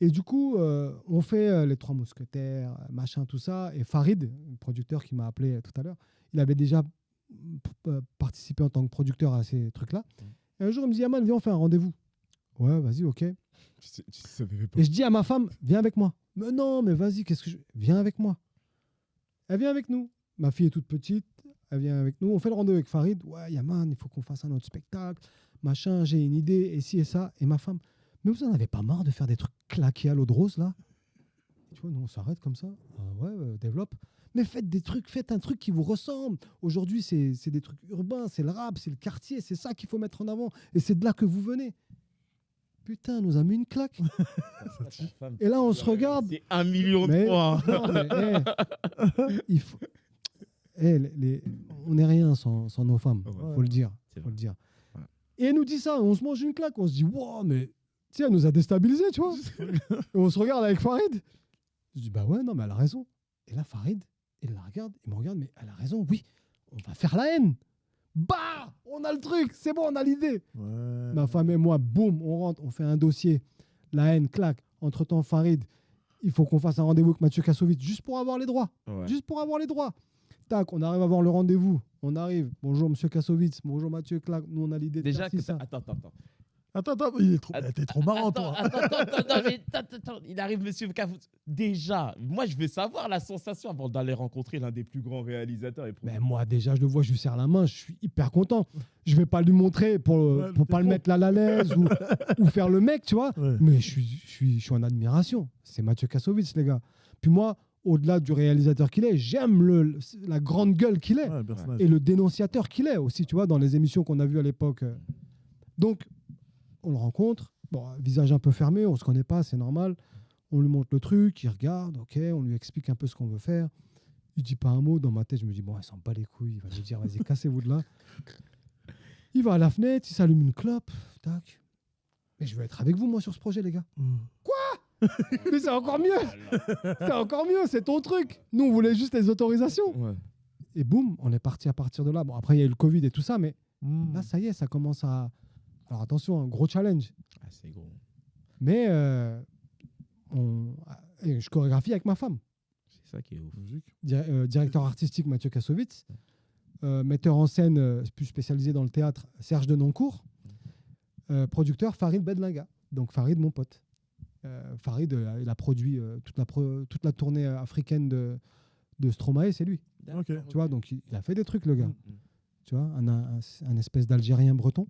Et du coup, on fait les Trois Mousquetaires, machin, tout ça. Et Farid, le producteur qui m'a appelé tout à l'heure, il avait déjà participé en tant que producteur à ces trucs-là. Et un jour, il me dit, Yaman, viens, on fait un rendez-vous. Ouais, vas-y, ok. Et Tu savais pas. je dis à ma femme, viens avec moi. Mais non, mais vas-y, qu'est-ce que je... Viens avec moi. Elle vient avec nous. Ma fille est toute petite, elle vient avec nous. On fait le rendez-vous avec Farid. Ouais, Yaman, il faut qu'on fasse un autre spectacle. Machin, j'ai une idée, et ci et ça. Et ma femme, mais vous en avez pas marre de faire des trucs claqués à l'eau de rose, là? Tu vois, nous, on s'arrête comme ça. Ah ouais, développe. Mais faites des trucs, faites un truc qui vous ressemble. Aujourd'hui, c'est des trucs urbains, c'est le rap, c'est le quartier, c'est ça qu'il faut mettre en avant. Et c'est de là que vous venez. Putain, elle nous a mis une claque. Et là, on se regarde. C'est 1 million de Mais- points. non, mais, il faut... on n'est rien sans nos femmes, Ouais. faut le dire. C'est Faut vrai. le dire. Ouais. Et elle nous dit ça, on se mange une claque, on se dit, wow, mais tu sais, elle nous a déstabilisés, tu vois. Et on se regarde avec Farid. Je dis, bah ouais, non, mais elle a raison. Et là, Farid, il la regarde, il me regarde, mais elle a raison, oui, on va faire la haine. Bah, on a le truc, c'est bon, on a l'idée. Ouais. Ma femme et moi, boum, on rentre, on fait un dossier. La haine, claque. Entre-temps, Farid, il faut qu'on fasse un rendez-vous avec Mathieu Kassovitz juste pour avoir les droits. Ouais. Juste pour avoir les droits. Tac, on arrive à avoir le rendez-vous. On arrive. Bonjour, monsieur Kassovitz. Bonjour, Mathieu Claque. Nous, on a l'idée de Déjà, faire ci, que ça. attends. Attends, t'es trop marrant, Attends, toi. attends, il arrive, monsieur Cafou. Déjà, moi, je veux savoir la sensation avant d'aller rencontrer l'un des plus grands réalisateurs et Mais moi, déjà, je le vois, je lui serre la main. Je suis hyper content. Je vais pas lui montrer pour pas le mettre là à l'aise ou faire le mec, tu vois. Ouais. Mais je suis en admiration. C'est Mathieu Kassovitz, les gars. Puis moi, au-delà du réalisateur qu'il est, j'aime la grande gueule qu'il est. Ouais, personnage. Et le dénonciateur qu'il est aussi, tu vois, dans les émissions qu'on a vues à l'époque. Donc, on le rencontre, bon, visage un peu fermé, on se connaît pas, c'est normal. On lui montre le truc, il regarde, ok, on lui explique un peu ce qu'on veut faire. Il dit pas un mot, dans ma tête, je me dis, bon, il s'en bat les couilles, il va nous dire, vas-y, cassez-vous de là. Il va à la fenêtre, il s'allume une clope, tac. Mais je veux être avec vous, moi, sur ce projet, les gars. Mais c'est encore mieux. C'est encore mieux, c'est ton truc. Nous, on voulait juste les autorisations. Ouais. Et boum, on est parti à partir de là. Bon, après, il y a eu le Covid et tout ça, mais Mmh. là, ça y est, ça commence à... Alors attention, un gros challenge. Ah, c'est gros. Mais et je chorégraphie avec ma femme. C'est ça qui est ouf. Logique. Directeur artistique Mathieu Kassovitz. Metteur en scène plus spécialisé dans le théâtre Serge Denoncourt. Producteur Farid Bedlinga. Donc Farid, mon pote. Farid, il a produit toute la tournée africaine de Stromae, c'est lui. Ok. Tu vois, donc il a fait des trucs, le gars. Mm. Tu vois, un espèce d'Algérien breton.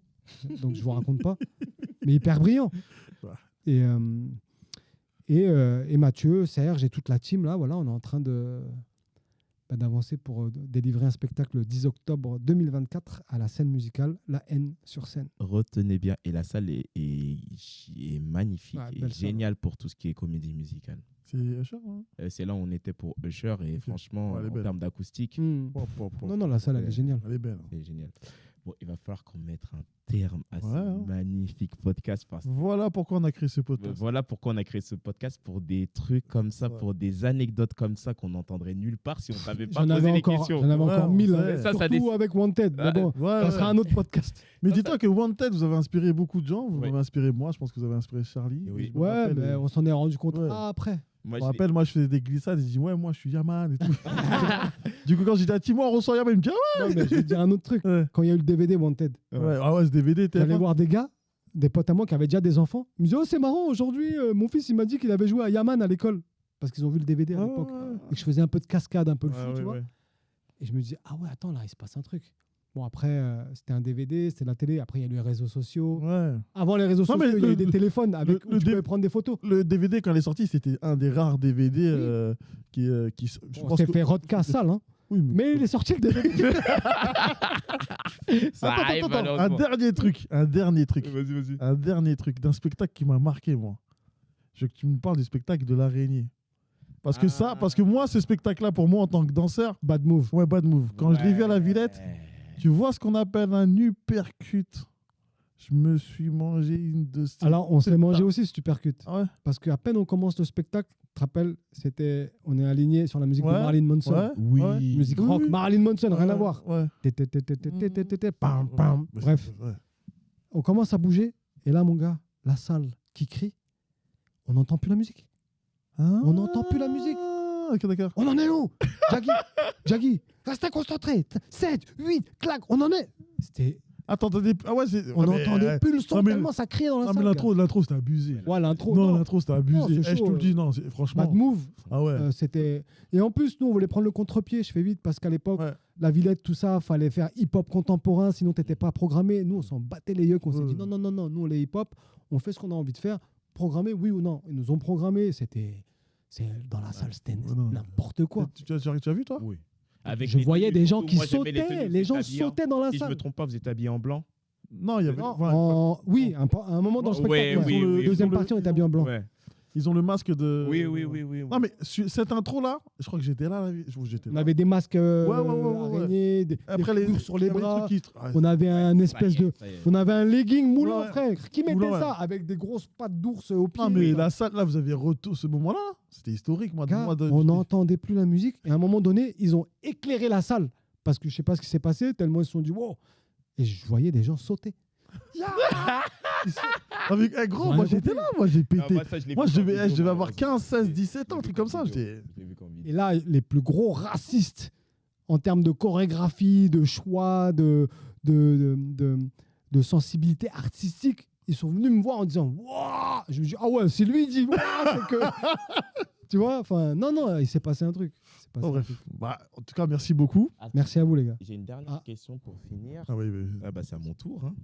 Donc je vous raconte pas. Mais hyper brillant. Ouais. Et Mathieu, Serge et toute la team, là, voilà, on est en train d'avancer pour délivrer un spectacle le 10 octobre 2024 à la scène musicale La Haine sur scène. Retenez bien, et la salle est magnifique, Ouais, et belle salle. géniale pour tout ce qui est comédie musicale. C'est Usher, hein. C'est là où on était pour Usher, et franchement, Ouais, elle est en belle. termes d'acoustique, Non, la salle, elle est géniale. Elle est belle. c'est génial. Bon, il va falloir qu'on mette un terme à ce Ouais, hein. magnifique podcast, parce que Voilà pourquoi on a créé ce podcast. voilà pourquoi on a créé ce podcast, pour des trucs comme ça, Ouais. pour des anecdotes comme ça qu'on n'entendrait nulle part si on t'avait pas J'en posé avais les encore, questions. j'en avais Ouais, encore on 1000. sait. Ça Surtout déc- avec Wanted. Mais bon, Ouais, ça ouais. sera un autre podcast. Mais dis-toi que Wanted, vous avez inspiré beaucoup de gens. Vous Ouais. m'avez inspiré moi. Je pense que vous avez inspiré Charlie. Et oui. Je me Ouais, rappelle, mais on s'en est rendu compte Ouais. après. Moi, Je me je rappelle, moi, je faisais des glissades. Et je dis, ouais, moi, je suis Yaman et tout. Du coup, quand j'ai dit à Timo, on reçoit Yaman, il me dit, ah Non, mais je vais te dire un autre truc. ouais. Quand il y a eu le DVD Wanted, Ouais, ah ouais, ce DVD, t'es j'allais voir des gars, des potes à moi qui avaient déjà des enfants. Ils me disaient, oh, c'est marrant, aujourd'hui, mon fils, il m'a dit qu'il avait joué à Yaman à l'école. Parce qu'ils ont vu le DVD à l'époque. Et que je faisais un peu de cascade, un peu le fou, tu vois. Et je me disais, ah ouais, attends, là, il se passe un truc. Bon, après, c'était un DVD, c'était la télé. Après, il y a eu les réseaux sociaux. Ouais. Avant les réseaux Non, mais sociaux, il y a eu le- des téléphones avec, le où tu dé- pouvais prendre des photos. Le DVD, quand il est sorti, c'était un des rares DVD qui je On pense s'est que- fait rodka sale, hein. Oui, Mais il est sorti le DVD. Ça Attends, arrive, attends, attends. malheureusement. Un dernier truc. Vas-y. Un dernier truc d'un spectacle qui m'a marqué, moi. Je veux que tu me parles du spectacle de l'araignée. Parce que moi, ce spectacle-là, pour moi, en tant que danseur, Bad move. ouais, bad move. Quand je l'ai vu à la Villette, tu vois ce qu'on appelle un uppercut. Je me suis mangé une de ces... Alors, on se l'est mangé aussi si tu percutes. Ah ouais. Parce qu'à peine on commence le spectacle, tu te rappelles, on est aligné sur la musique de Ouais. Marilyn Manson. Ouais. Oui. Ouais. Musique Oui, rock, oui. Marilyn Manson, rien à Ouais, voir. Ouais. Pam, pam. Bref, Ouais. on commence à bouger. Et là, mon gars, la salle qui crie, on n'entend plus la musique. Ah, On n'entend plus la musique. Ok, d'accord. On en est où Jaggy, restez concentrés. 7, 8, clac, on en est. Attends, ah ouais, On n'entendait plus le son non, mais- tellement ça criait dans la Non, salle. mais gars. l'intro, c'était abusé. Ouais, l'intro. Non, non. l'intro, c'était abusé. Non, c'est Je te chaud, le dis, non, franchement. Bad move. Ah ouais. C'était. Et en plus, nous, on voulait prendre le contre-pied. Je fais vite parce qu'à l'époque, Ouais. la Villette, tout ça, fallait faire hip-hop contemporain, sinon t'étais pas programmé. Nous, on s'en battait les yeux. On s'est Ouais. dit non, nous, on est hip-hop, on fait ce qu'on a envie de faire. Programmer, oui ou non. Ils nous ont programmé. Dans la salle, c'était non. n'importe quoi. Tu as vu, toi? Oui. Je voyais tenues, des gens surtout, qui moi, j'aimais sautaient. tenues, Les vous gens êtes habillés en- sautaient dans la Si je me salle. trompe pas, vous êtes habillé en blanc. Non, il y avait. Non, ouais, oui, à un moment dans le Ouais, spectacle. oui, ouais. oui, Deuxième ils ont partie, le- on était habillé en blanc. Ouais. Ils ont le masque de. Oui. Non, mais cette intro-là, je crois que j'étais là. J'étais On là. avait des masques Ouais. araignées, des fourrures sur les il y avait des bras. trucs qui- ah, On avait un espèce de. On avait un legging moulant, Ouais. frère. Qui mettait Moulant, ouais. ça avec des grosses pattes d'ours au pied? Ah, mais la salle, là, vous avez retour ce moment-là. C'était historique, moi. Gars, moi, on n'entendait plus la musique. Et à un moment donné, ils ont éclairé la salle. Parce que je sais pas ce qui s'est passé, tellement ils se sont dit wow. Et je voyais des gens sauter. Avec un gros, Ouais, moi ouais. j'étais là, moi j'ai pété. moi, ça, je l'ai Moi vu je en devais, vidéo, je devais avoir malheureusement. 15, 16, 17 ans, un truc comme ça. J'étais. Je l'ai vu qu'en vidéo. Et là, les plus gros racistes en termes de chorégraphie, de choix, de sensibilité artistique, ils sont venus me voir en disant waouh. Je me dis ah ouais, si lui dit waouh, c'est que. Tu vois, enfin, non, il s'est passé un truc. Il s'est passé Oh, un bref. truc. Bah, en tout cas, merci beaucoup. Merci à vous, les gars. J'ai une dernière Ah. question pour finir. Ah oui, oui. Ah bah c'est à mon tour. Hein.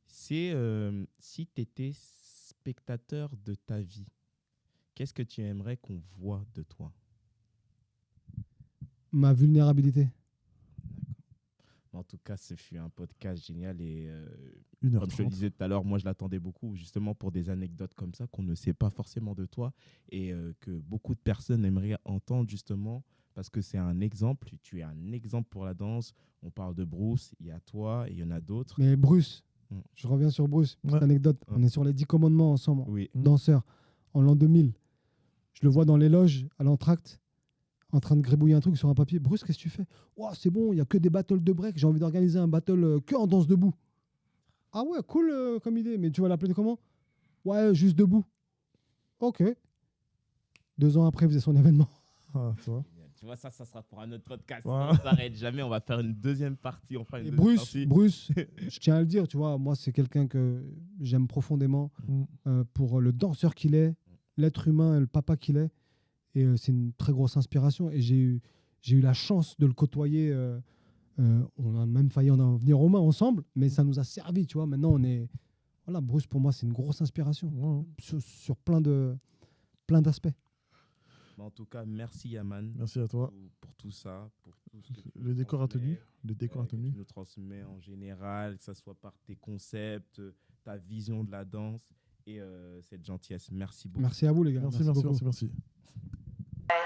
C'est si tu étais spectateur de ta vie, qu'est-ce que tu aimerais qu'on voit de toi? Ma vulnérabilité. En tout cas, ce fut un podcast génial et 1h30. comme je te le disais tout à l'heure, moi je l'attendais beaucoup justement pour des anecdotes comme ça qu'on ne sait pas forcément de toi et que beaucoup de personnes aimeraient entendre justement parce que c'est un exemple. Tu es un exemple pour la danse. On parle de Bruce, il y a toi et il y en a d'autres. Mais Bruce, Mm. je reviens sur Bruce, petite Ouais. anecdote. Ouais. On est sur les 10 commandements ensemble, Oui. danseurs, en l'an 2000. Je le vois dans les loges, à l'entracte, en train de gribouiller un truc sur un papier. Bruce, qu'est-ce que tu fais? Ouah, c'est bon, il n'y a que des battles de break. J'ai envie d'organiser un battle que en danse debout. Ah ouais, cool comme idée. Mais tu vas l'appeler comment? Ouais, juste debout. Ok. 2 ans après, il faisait son événement. Ah, tu vois. Tu vois, ça sera pour un autre podcast. Ouais. On s'arrête jamais. On va faire une deuxième partie. On fera une Et deuxième Bruce, partie. Bruce, je tiens à le dire, tu vois, moi, c'est quelqu'un que j'aime profondément pour le danseur qu'il est, l'être humain et le papa qu'il est. Et c'est une très grosse inspiration. Et j'ai eu la chance de le côtoyer. On a même failli en venir aux mains ensemble, mais ça nous a servi, tu vois. Maintenant, on est... Voilà, Bruce, pour moi, c'est une grosse inspiration Ouais. sur plein d'aspects. En tout cas, merci Yaman. Merci à toi. Pour tout ça. Pour tout ce que tu Le nous décor a transmets, tenu. Le décor a que tenu. tu nous transmets en général, que ce soit par tes concepts, ta vision de la danse et cette gentillesse. Merci beaucoup. Merci à vous, les gars. Merci, beaucoup. merci. Guys.